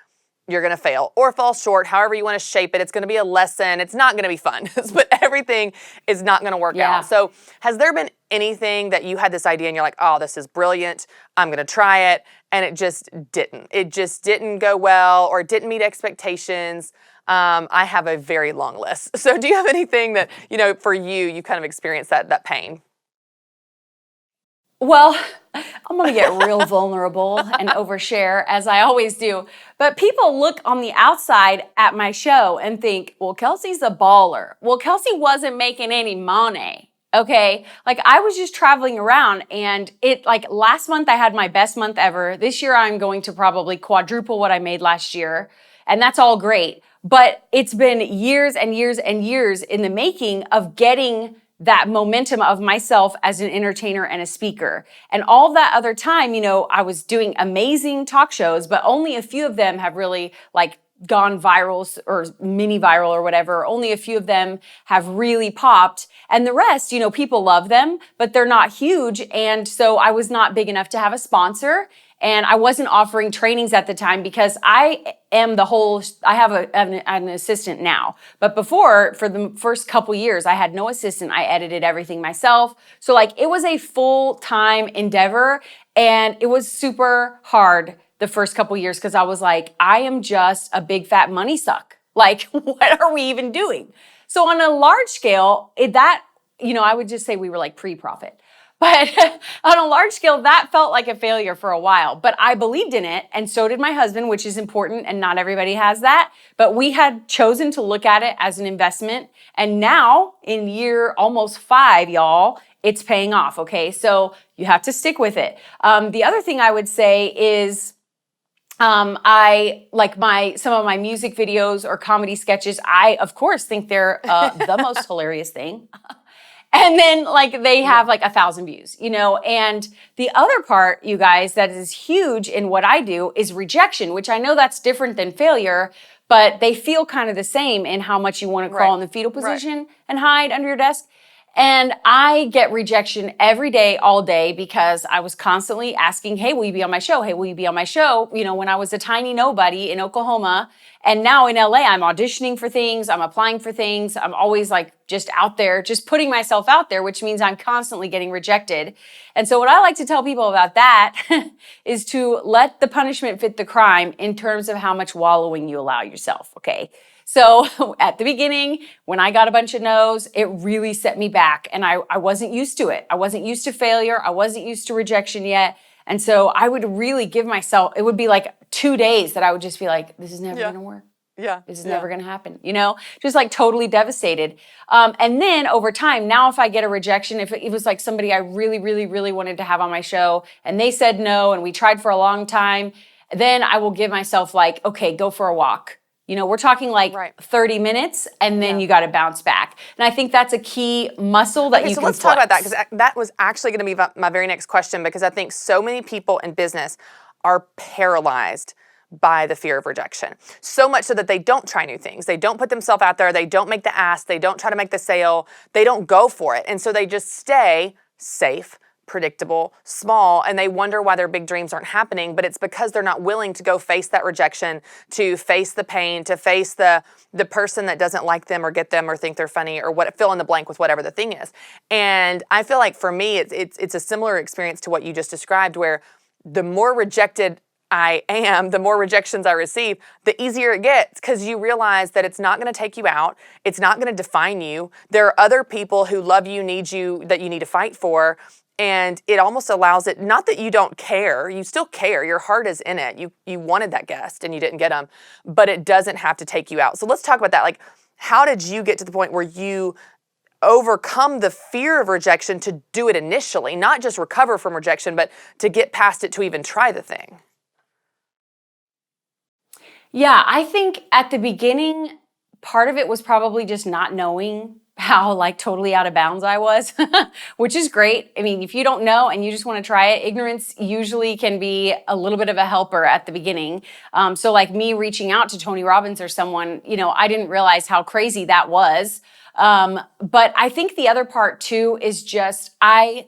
Speaker 1: you're going to fail or fall short, however you want to shape it. It's going to be a lesson. It's not going to be fun, but everything is not going to work out. So has there been anything that you had this idea and you're like, oh, this is brilliant, I'm going to try it, and it just didn't? It just didn't go well or didn't meet expectations? I have a very long list. So do you have anything that, for you kind of experienced that pain?
Speaker 3: Well, I'm going to get real vulnerable and overshare, as I always do. But people look on the outside at my show and think, well, Kelsey's a baller. Well, Kelsey wasn't making any money. Okay. I was just traveling around, and last month I had my best month ever. This year I'm going to probably quadruple what I made last year. And that's all great. But it's been years and years and years in the making of getting that momentum of myself as an entertainer and a speaker. And all that other time, I was doing amazing talk shows, but only a few of them have really gone viral or mini viral or whatever. Only a few of them have really popped. And the rest, people love them, but they're not huge. And so I was not big enough to have a sponsor. And I wasn't offering trainings at the time because I have an assistant now. But before, for the first couple years, I had no assistant. I edited everything myself. So it was a full-time endeavor, and it was super hard the first couple years because I was like, I am just a big fat money suck. Like, what are we even doing? So on a large scale, I would just say we were like pre-profit. But on a large scale, that felt like a failure for a while. But I believed in it, and so did my husband, which is important, and not everybody has that. But we had chosen to look at it as an investment. And now, in year almost 5, y'all, it's paying off, okay? So you have to stick with it. The other thing I would say is, I like some of my music videos or comedy sketches. I, of course, think they're the most hilarious thing. And then they have 1,000 views, and the other part, you guys, that is huge in what I do is rejection, which I know that's different than failure, but they feel kind of the same in how much you want to crawl in the fetal position and hide under your desk. And I get rejection every day, all day, because I was constantly asking, hey, will you be on my show? Hey, will you be on my show? When I was a tiny nobody in Oklahoma. And now in LA, I'm auditioning for things. I'm applying for things. I'm always just out there, just putting myself out there, which means I'm constantly getting rejected. And so what I like to tell people about that is to let the punishment fit the crime in terms of how much wallowing you allow yourself, okay? So at the beginning, when I got a bunch of no's, it really set me back. And I wasn't used to it. I wasn't used to failure. I wasn't used to rejection yet. And so I would really give myself, it would be 2 days that I would just be like, this is never going to work.
Speaker 4: Yeah.
Speaker 3: This is never going to happen, just totally devastated. And then over time, now if I get a rejection, if it was somebody I really, really, really wanted to have on my show and they said no and we tried for a long time, then I will give myself okay, go for a walk. We're talking 30 minutes and then you got to bounce back. And I think that's a key muscle that you can
Speaker 4: let's
Speaker 3: flex.
Speaker 4: talk about that because that was actually going to be my very next question because I think so many people in business are paralyzed by the fear of rejection. So much so that they don't try new things. They don't put themselves out there. They don't make the ask. They don't try to make the sale. They don't go for it. And so they just stay safe, predictable, small, and they wonder why their big dreams aren't happening, but it's because they're not willing to go face that rejection, to face the pain, to face the person that doesn't like them or get them or think they're funny or fill in the blank with whatever the thing is. And I feel like for me, it's a similar experience to what you just described, where the more rejected I am, the more rejections I receive, the easier it gets because you realize that it's not going to take you out. It's not going to define you. There are other people who love you, need you, that you need to fight for. And it almost allows it, not that you don't care, you still care, your heart is in it. You wanted that guest and you didn't get them, but it doesn't have to take you out. So let's talk about that. How did you get to the point where you overcome the fear of rejection to do it initially, not just recover from rejection, but to get past it to even try the thing?
Speaker 3: Yeah, I think at the beginning, part of it was probably just not knowing how totally out of bounds I was, which is great. I mean, if you don't know and you just want to try it, ignorance usually can be a little bit of a helper at the beginning. So me reaching out to Tony Robbins or someone, I didn't realize how crazy that was. But I think the other part too is just I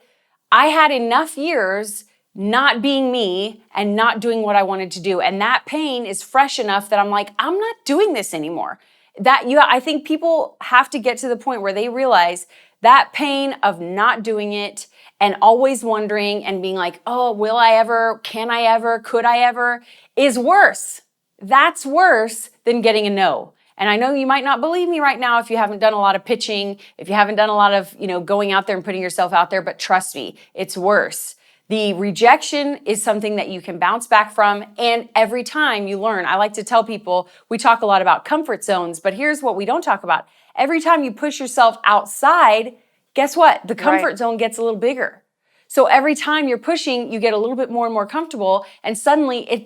Speaker 3: had enough years not being me and not doing what I wanted to do. And that pain is fresh enough that I'm I'm not doing this anymore. I think people have to get to the point where they realize that pain of not doing it and always wondering and being oh, will I ever? Can I ever? Could I ever? Is worse. That's worse than getting a no. And I know you might not believe me right now if you haven't done a lot of pitching, if you haven't done a lot of, going out there and putting yourself out there, but trust me, it's worse. The rejection is something that you can bounce back from, and every time you learn. I like to tell people, we talk a lot about comfort zones, but here's what we don't talk about. Every time you push yourself outside, guess what? The comfort zone gets a little bigger. So every time you're pushing, you get a little bit more and more comfortable, and suddenly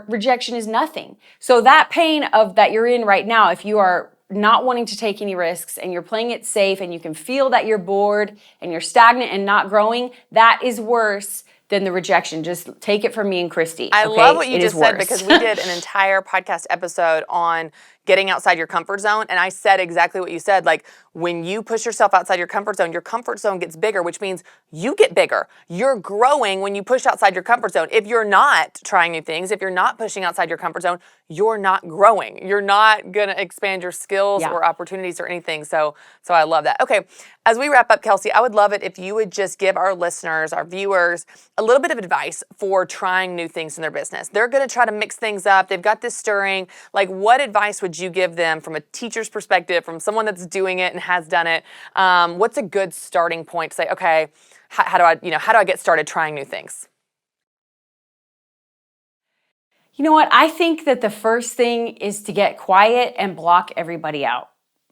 Speaker 3: rejection is nothing. So that pain of that you're in right now, if you are not wanting to take any risks and you're playing it safe and you can feel that you're bored and you're stagnant and not growing, that is worse than the rejection. Just take it from me and Christy.
Speaker 4: I love what you just said because we did an entire podcast episode on getting outside your comfort zone. And I said exactly what you said. Like, when you push yourself outside your comfort zone gets bigger, which means you get bigger. You're growing when you push outside your comfort zone. If you're not trying new things, if you're not pushing outside your comfort zone, you're not growing. You're not going to expand your skills or opportunities or anything. So I love that. Okay, as we wrap up, Kelsey, I would love it if you would just give our listeners, our viewers, a little bit of advice for trying new things in their business. They're going to try to mix things up. They've got this stirring. Like, what advice would you give them from a teacher's perspective, from someone that's doing it and has done it? What's a good starting point to say, okay, how do I get started trying new things?
Speaker 3: You know what? I think that the first thing is to get quiet and block everybody out,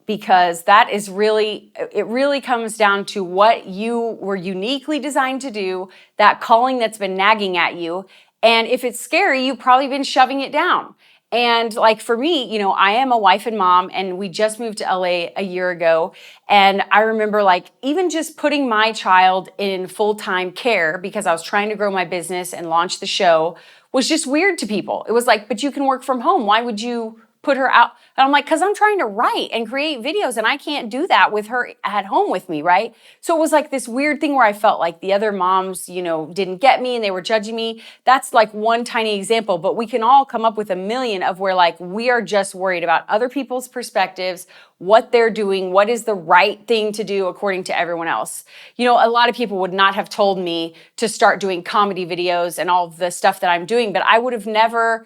Speaker 3: because it really comes down to what you were uniquely designed to do, that calling that's been nagging at you. And if it's scary, you've probably been shoving it down. And like for me, I am a wife and mom, and we just moved to LA a year ago. And I remember like even just putting my child in full-time care because I was trying to grow my business and launch the show was just weird to people. It was like, but you can work from home. Why would you put her out? And I'm like, because I'm trying to write and create videos, and I can't do that with her at home with me, right? So it was like this weird thing where I felt like the other moms, didn't get me and they were judging me. That's like one tiny example, but we can all come up with a million of where like we are just worried about other people's perspectives, what they're doing, what is the right thing to do according to everyone else. A lot of people would not have told me to start doing comedy videos and all the stuff that I'm doing, but I would have never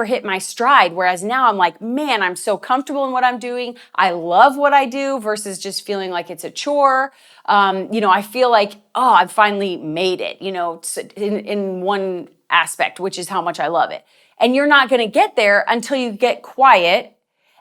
Speaker 3: hit my stride. Whereas now I'm like, man, I'm so comfortable in what I'm doing. I love what I do versus just feeling like it's a chore. I feel like, I've finally made it, in one aspect, which is how much I love it. And you're not going to get there until you get quiet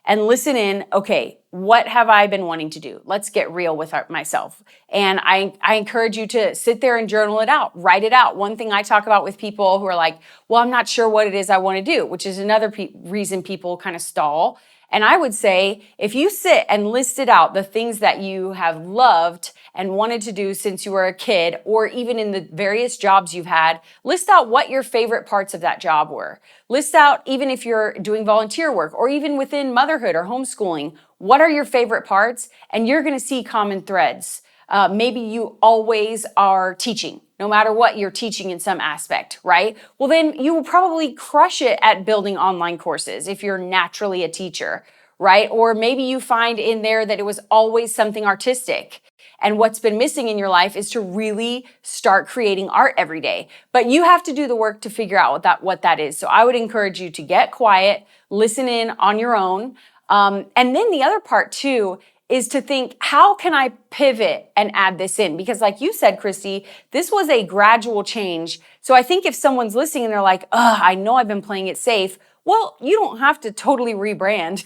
Speaker 3: and listen in. Okay, what have I been wanting to do? Let's get real with myself. And I encourage you to sit there and journal it out, write it out. One thing I talk about with people who are like, well, I'm not sure what it is I want to do, which is another reason people kind of stall. And I would say, if you sit and list it out, the things that you have loved and wanted to do since you were a kid, or even in the various jobs you've had, list out what your favorite parts of that job were. List out, even if you're doing volunteer work, or even within motherhood or homeschooling, what are your favorite parts? And you're going to see common threads. Maybe you always are teaching. No matter what, you're teaching in some aspect, right? Well, then you will probably crush it at building online courses if you're naturally a teacher, right? Or maybe you find in there that it was always something artistic. And what's been missing in your life is to really start creating art every day. But you have to do the work to figure out what that is. So I would encourage you to get quiet, listen in on your own. And then the other part too is to think, how can I pivot and add this in? Because like you said, Christy, this was a gradual change. So I think if someone's listening and they're like, I know I've been playing it safe. Well, you don't have to totally rebrand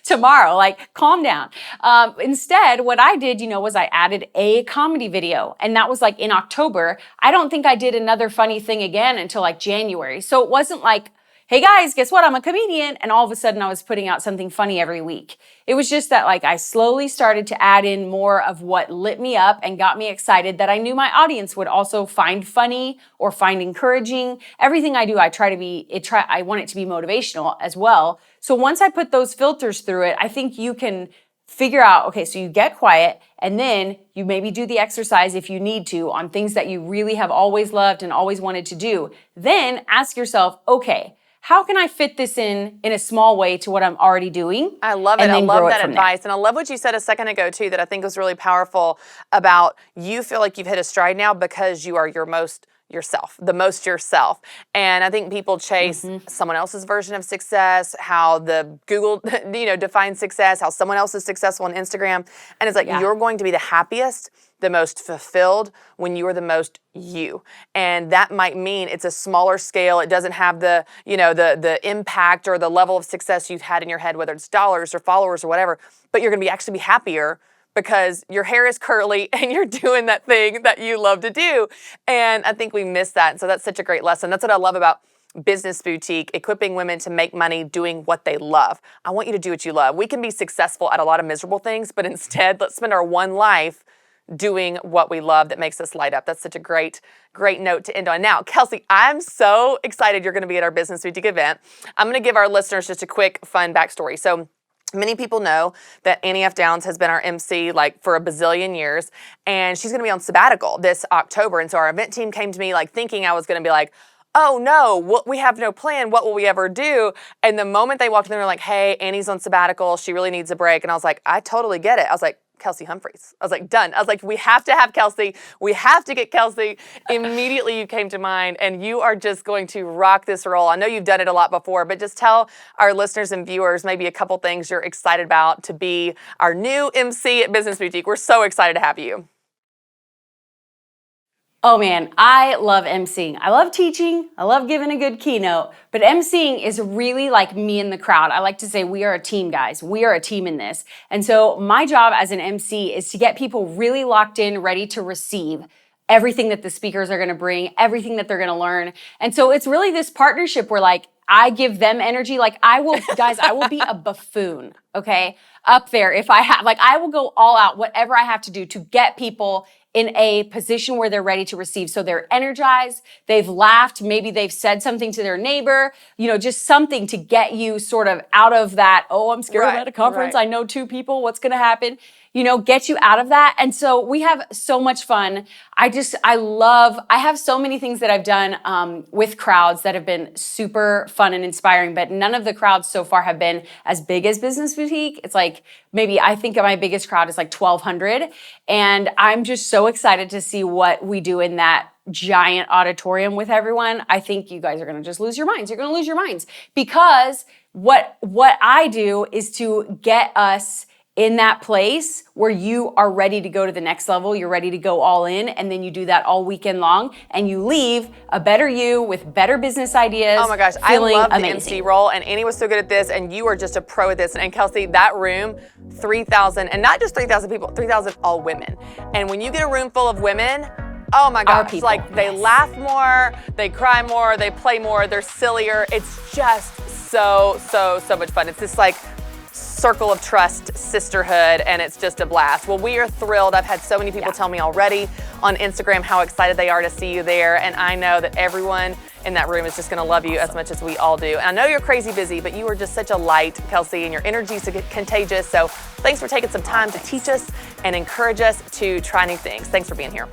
Speaker 3: tomorrow. Like, calm down. Instead, what I did, was I added a comedy video, and that was like in October. I don't think I did another funny thing again until like January. So it wasn't like, hey guys, guess what? I'm a comedian. And all of a sudden I was putting out something funny every week. It was just that like I slowly started to add in more of what lit me up and got me excited that I knew my audience would also find funny or find encouraging. Everything I do, I want it to be motivational as well. So once I put those filters through it, I think you can figure out, okay, so you get quiet and then you maybe do the exercise if you need to on things that you really have always loved and always wanted to do. Then ask yourself, okay, how can I fit this in a small way to what I'm already doing?
Speaker 4: I love it. I love that advice. And I love what you said a second ago, too, that I think was really powerful about you feel like you've hit a stride now because you are your most yourself, the most yourself. And I think people chase someone else's version of success, how the Google, defines success, how someone else is successful on Instagram. And it's like, you're going to be the happiest, the most fulfilled when you are the most you. And that might mean it's a smaller scale. It doesn't have the impact or the level of success you've had in your head, whether it's dollars or followers or whatever, but you're going to actually be happier because your hair is curly and you're doing that thing that you love to do. And I think we miss that. And so that's such a great lesson. That's what I love about Business Boutique, equipping women to make money doing what they love. I want you to do what you love. We can be successful at a lot of miserable things, but instead, let's spend our one life doing what we love that makes us light up. That's such a great note to end on. Now, Kelsey, I'm so excited you're going to be at our Business Boutique event. I'm going to give our listeners just a quick, fun backstory. So many people know that Annie F. Downs has been our MC like for a bazillion years, and she's going to be on sabbatical this October. And so our event team came to me like thinking I was going to be like, oh no, we have no plan. What will we ever do? And the moment they walked in, they were like, hey, Annie's on sabbatical. She really needs a break. And I was like, I totally get it. I was like, Kelsey Humphreys. I was like, done. I was like, we have to have Kelsey. We have to get Kelsey. Immediately you came to mind, and you are just going to rock this role. I know you've done it a lot before, but just tell our listeners and viewers maybe a couple things you're excited about to be our new MC at Business Boutique. We're so excited to have you.
Speaker 3: Oh man, I love emceeing. I love teaching. I love giving a good keynote, but emceeing is really like me and the crowd. I like to say we are a team, guys. We are a team in this. And so my job as an MC is to get people really locked in, ready to receive everything that the speakers are going to bring, everything that they're going to learn. And so it's really this partnership where like I give them energy. Like I will be a buffoon, okay? Up there if I have, like I will go all out, whatever I have to do to get people in a position where they're ready to receive. So they're energized, they've laughed, maybe they've said something to their neighbor, just something to get you sort of out of that, oh, I'm scared at a conference, I know 2 people, what's gonna happen? Get you out of that. And so we have so much fun. I have so many things that I've done with crowds that have been super fun and inspiring, but none of the crowds so far have been as big as Business Boutique. It's like, maybe I think my biggest crowd is like 1,200. And I'm just so excited to see what we do in that giant auditorium with everyone. I think you guys are going to just lose your minds. You're going to lose your minds because what I do is to get us in that place where you are ready to go to the next level, you're ready to go all in, and then you do that all weekend long, and you leave a better you with better business ideas.
Speaker 4: Oh my gosh, I love the MC role, and Annie was so good at this, and you are just a pro at this. And Kelsey, that room, 3,000, and not just 3,000 people, 3,000 all women. And when you get a room full of women, oh my gosh, like they laugh more, they cry more, they play more, they're sillier. It's just so much fun. It's this like circle of trust, sisterhood, and it's just a blast. Well, we are thrilled. I've had so many people tell me already on Instagram how excited they are to see you there, and I know that everyone in that room is just going to love you as much as we all do. And I know you're crazy busy, but you are just such a light, Kelsey, and your energy is contagious. So thanks for taking some time to teach us and encourage us to try new things. Thanks for being here.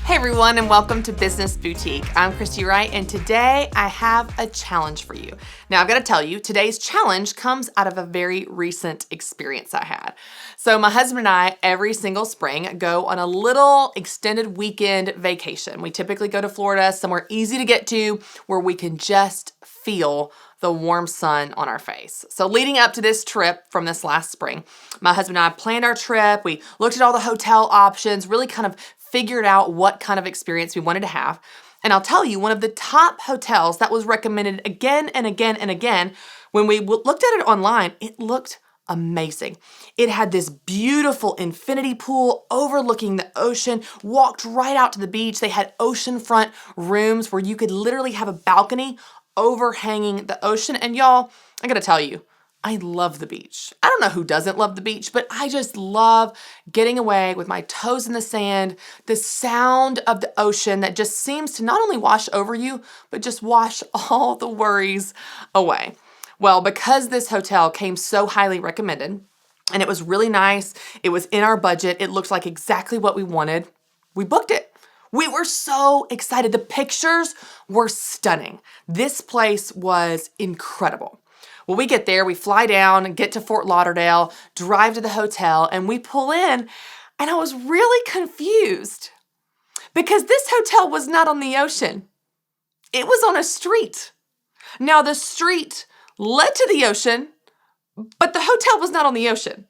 Speaker 1: Hey everyone, and welcome to Business Boutique. I'm Christy Wright, and today I have a challenge for you. Now I've got to tell you, today's challenge comes out of a very recent experience I had. So my husband and I, every single spring, go on a little extended weekend vacation. We typically go to Florida, somewhere easy to get to, where we can just feel the warm sun on our face. So leading up to this trip from this last spring, my husband and I planned our trip. We looked at all the hotel options, really kind of figured out what kind of experience we wanted to have. And I'll tell you, one of the top hotels that was recommended again and again and again, when we looked at it online, it looked amazing. It had this beautiful infinity pool overlooking the ocean, walked right out to the beach. They had oceanfront rooms where you could literally have a balcony overhanging the ocean. And y'all, I gotta tell you, I love the beach. I don't know who doesn't love the beach, but I just love getting away with my toes in the sand, the sound of the ocean that just seems to not only wash over you, but just wash all the worries away. Well, because this hotel came so highly recommended, and it was really nice, it was in our budget, it looked like exactly what we wanted, we booked it. We were so excited. The pictures were stunning. This place was incredible. Well, we get there, we fly down, get to Fort Lauderdale, drive to the hotel, and we pull in, and I was really confused because this hotel was not on the ocean. It was on a street. Now, the street led to the ocean, but the hotel was not on the ocean.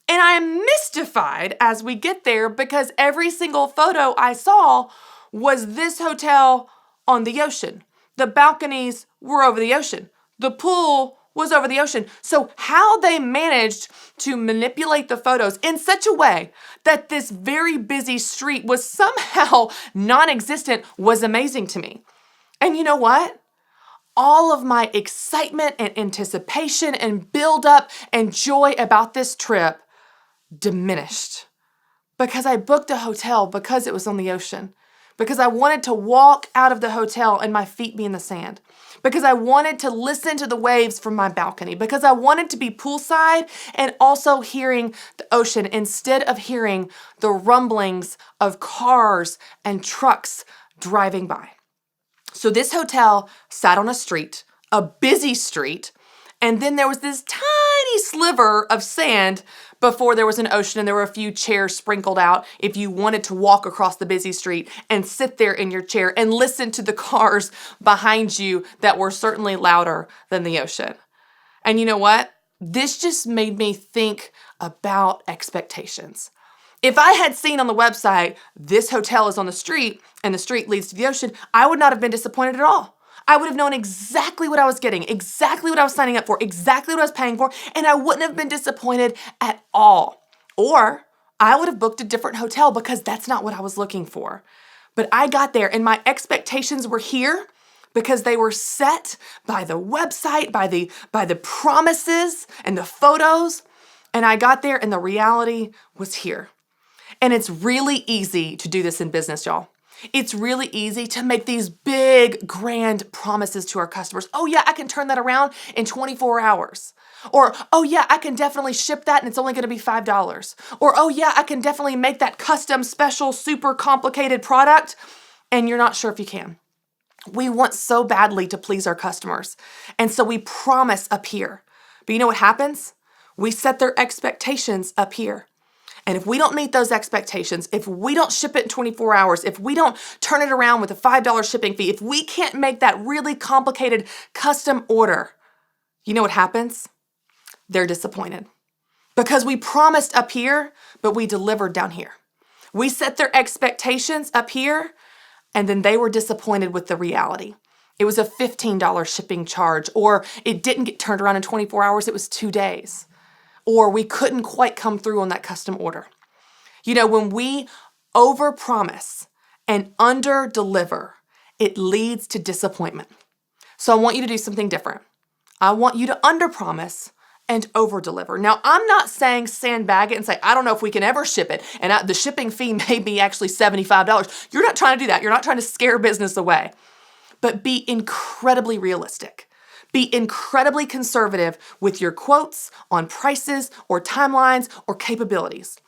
Speaker 1: And I am mystified as we get there because every single photo I saw was this hotel on the ocean. The balconies were over the ocean. The pool was over the ocean. So how they managed to manipulate the photos in such a way that this very busy street was somehow non-existent was amazing to me. And you know what? All of my excitement and anticipation and build up and joy about this trip diminished because I booked a hotel because it was on the ocean, because I wanted to walk out of the hotel and my feet be in the sand, because I wanted to listen to the waves from my balcony, because I wanted to be poolside and also hearing the ocean instead of hearing the rumblings of cars and trucks driving by. So this hotel sat on a street, a busy street, and then there was this tiny sliver of sand before there was an ocean, and there were a few chairs sprinkled out if you wanted to walk across the busy street and sit there in your chair and listen to the cars behind you that were certainly louder than the ocean. And you know what? This just made me think about expectations. If I had seen on the website, this hotel is on the street and the street leads to the ocean, I would not have been disappointed at all. I would have known exactly what I was getting, exactly what I was signing up for, exactly what I was paying for, and I wouldn't have been disappointed at all. Or I would have booked a different hotel because that's not what I was looking for. But I got there and my expectations were here because they were set by the website, by the promises and the photos. And I got there and the reality was here. And it's really easy to do this in business, y'all. It's really easy to make these big, grand promises to our customers. Oh yeah, I can turn that around in 24 hours. Or, oh yeah, I can definitely ship that and it's only gonna be $5. Or, oh yeah, I can definitely make that custom, special, super complicated product. And you're not sure if you can. We want so badly to please our customers. And so we promise up here. But you know what happens? We set their expectations up here. And if we don't meet those expectations, if we don't ship it in 24 hours, if we don't turn it around with a $5 shipping fee, if we can't make that really complicated custom order, you know what happens? They're disappointed. Because we promised up here, but we delivered down here. We set their expectations up here, and then they were disappointed with the reality. It was a $15 shipping charge, or it didn't get turned around in 24 hours, it was 2 days. Or we couldn't quite come through on that custom order. You know, when we overpromise and underdeliver, it leads to disappointment. So I want you to do something different. I want you to underpromise and overdeliver. Now, I'm not saying sandbag it and say, I don't know if we can ever ship it, and the shipping fee may be actually $75. You're not trying to do that. You're not trying to scare business away. But be incredibly realistic. Be incredibly conservative with your quotes on prices or timelines or capabilities.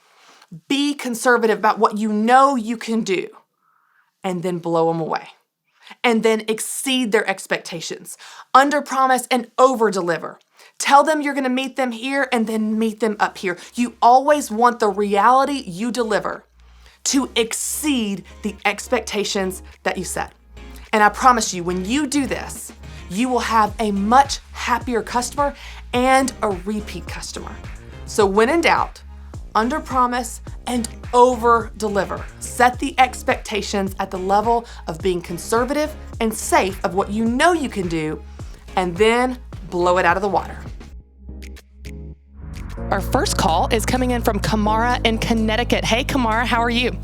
Speaker 1: Be conservative about what you know you can do and then blow them away. And then exceed their expectations. Underpromise and overdeliver. Tell them you're going to meet them here and then meet them up here. You always want the reality you deliver to exceed the expectations that you set. And I promise you, when you do this, you will have a much happier customer and a repeat customer. So when in doubt, underpromise and over-deliver. Set the expectations at the level of being conservative and safe of what you know you can do, and then blow it out of the water. Our first call is coming in from Kamara in Connecticut. Hey, Kamara, how are you?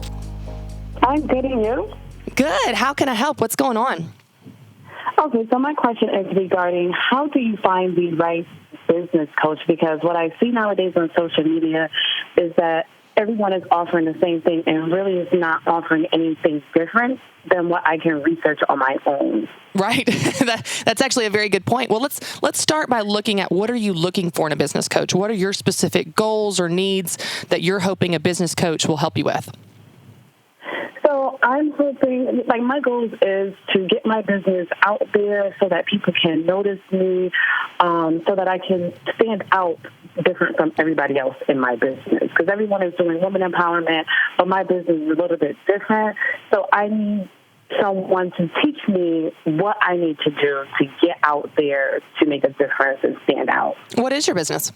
Speaker 5: I'm good, and you?
Speaker 1: Good. How can I help? What's going on?
Speaker 5: Okay, so my question is regarding how do you find the right business coach? Because what I see nowadays on social media is that everyone is offering the same thing and really is not offering anything different than what I can research on my own.
Speaker 1: Right. That's actually a very good point. Well, let's start by looking at what are you looking for in a business coach? What are your specific goals or needs that you're hoping a business coach will help you with?
Speaker 5: So I'm hoping, my goal is to get my business out there so that people can notice me, so that I can stand out different from everybody else in my business. Because everyone is doing women empowerment, but my business is a little bit different. So I need someone to teach me what I need to do to get out there to make a difference and stand out.
Speaker 1: What is your business?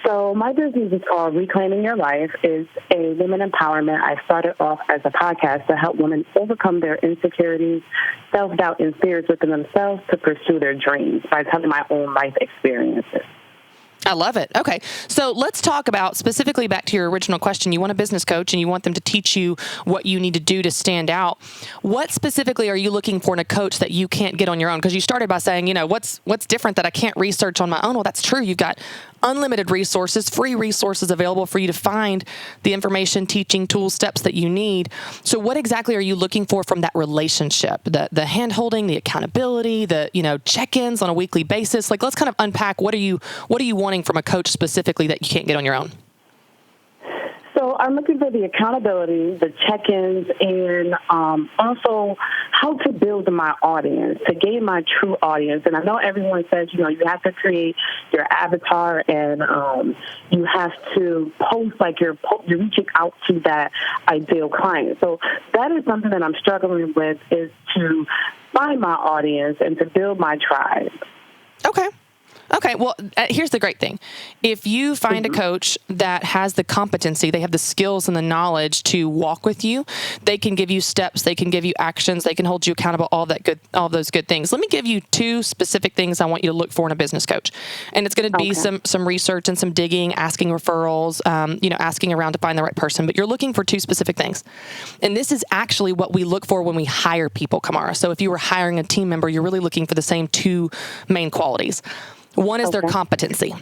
Speaker 5: So my business is called Reclaiming Your Life. It's a women empowerment. I started off as a podcast to help women overcome their insecurities, self-doubt, and fears within themselves to pursue their dreams by telling my own life experiences.
Speaker 1: I love it. Okay. So let's talk about specifically back to your original question. You want a business coach and you want them to teach you what you need to do to stand out. What specifically are you looking for in a coach that you can't get on your own? Because you started by saying, what's different that I can't research on my own? Well, that's true. You've got
Speaker 4: unlimited resources, free resources available for you to find the information, teaching, tools, steps that you need. So what exactly are you looking for from that relationship? The hand-holding, the accountability, the, check-ins on a weekly basis? Like, let's kind of unpack what are you wanting from a coach specifically that you can't get on your own?
Speaker 5: So I'm looking for the accountability, the check-ins, and also how to build my audience, to gain my true audience. And I know everyone says, you have to create your avatar and you have to post like you're reaching out to that ideal client. So that is something that I'm struggling with, is to find my audience and to build my tribe.
Speaker 4: Okay. Well, here's the great thing. If you find a coach that has the competency, they have the skills and the knowledge to walk with you, they can give you steps, they can give you actions, they can hold you accountable, all those good things. Let me give you 2 specific things I want you to look for in a business coach. And it's going to be some research and some digging, asking referrals, asking around to find the right person. But you're looking for 2 specific things. And this is actually what we look for when we hire people, Kamara. So if you were hiring a team member, you're really looking for the same 2 main qualities. One is their competency.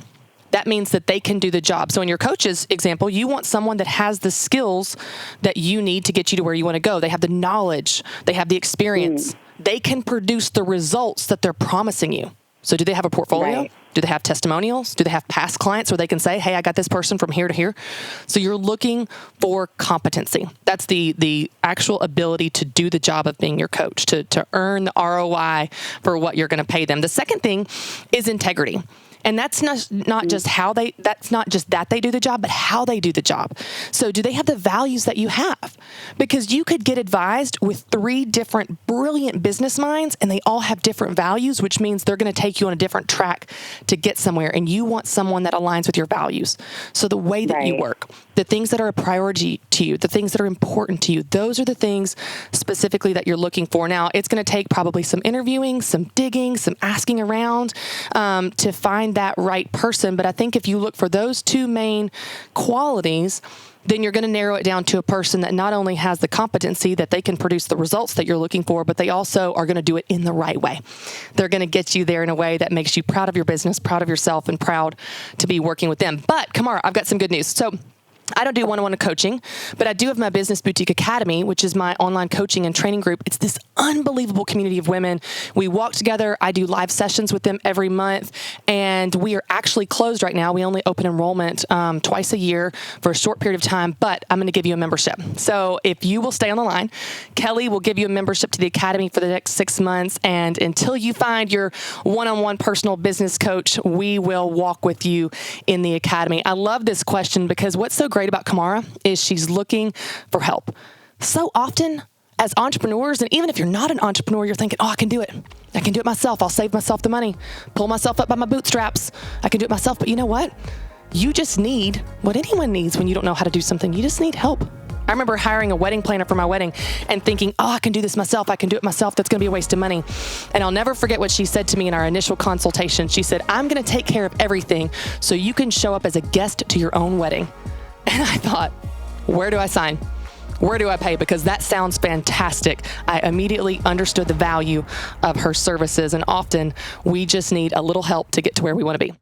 Speaker 4: That means that they can do the job. So in your coach's example, you want someone that has the skills that you need to get you to where you want to go. They have the knowledge. They have the experience. They can produce the results that they're promising you. So do they have a portfolio? Right. Do they have testimonials? Do they have past clients where they can say, hey, I got this person from here to here? So you're looking for competency. That's the actual ability to do the job of being your coach, to earn the ROI for what you're going to pay them. The second thing is integrity. And that's not just that they do the job, but how they do the job. So do they have the values that you have? Because you could get advised with 3 different brilliant business minds and they all have different values, which means they're going to take you on a different track to get somewhere. And you want someone that aligns with your values. So the way that you work, the things that are a priority to you, the things that are important to you, those are the things specifically that you're looking for. Now, it's going to take probably some interviewing, some digging, some asking around to find that right person. But I think if you look for those 2 main qualities, then you're going to narrow it down to a person that not only has the competency that they can produce the results that you're looking for, but they also are going to do it in the right way. They're going to get you there in a way that makes you proud of your business, proud of yourself, and proud to be working with them. But Kamara, I've got some good news. So I don't do one-on-one coaching, but I do have my Business Boutique Academy, which is my online coaching and training group. It's this unbelievable community of women. We walk together. I do live sessions with them every month, and we are actually closed right now. We only open enrollment twice a year for a short period of time, but I'm going to give you a membership. So if you will stay on the line, Kelly will give you a membership to the Academy for the next 6 months, and until you find your one-on-one personal business coach, we will walk with you in the Academy. I love this question because what's so great about Kamara is she's looking for help. So often as entrepreneurs, and even if you're not an entrepreneur, you're thinking, I can do it. I can do it myself. I'll save myself the money, pull myself up by my bootstraps. I can do it myself. But you know what? You just need what anyone needs when you don't know how to do something. You just need help. I remember hiring a wedding planner for my wedding and thinking, I can do this myself. I can do it myself. That's going to be a waste of money. And I'll never forget what she said to me in our initial consultation. She said, I'm going to take care of everything so you can show up as a guest to your own wedding. And I thought, where do I sign? Where do I pay? Because that sounds fantastic. I immediately understood the value of her services. And often we just need a little help to get to where we want to be.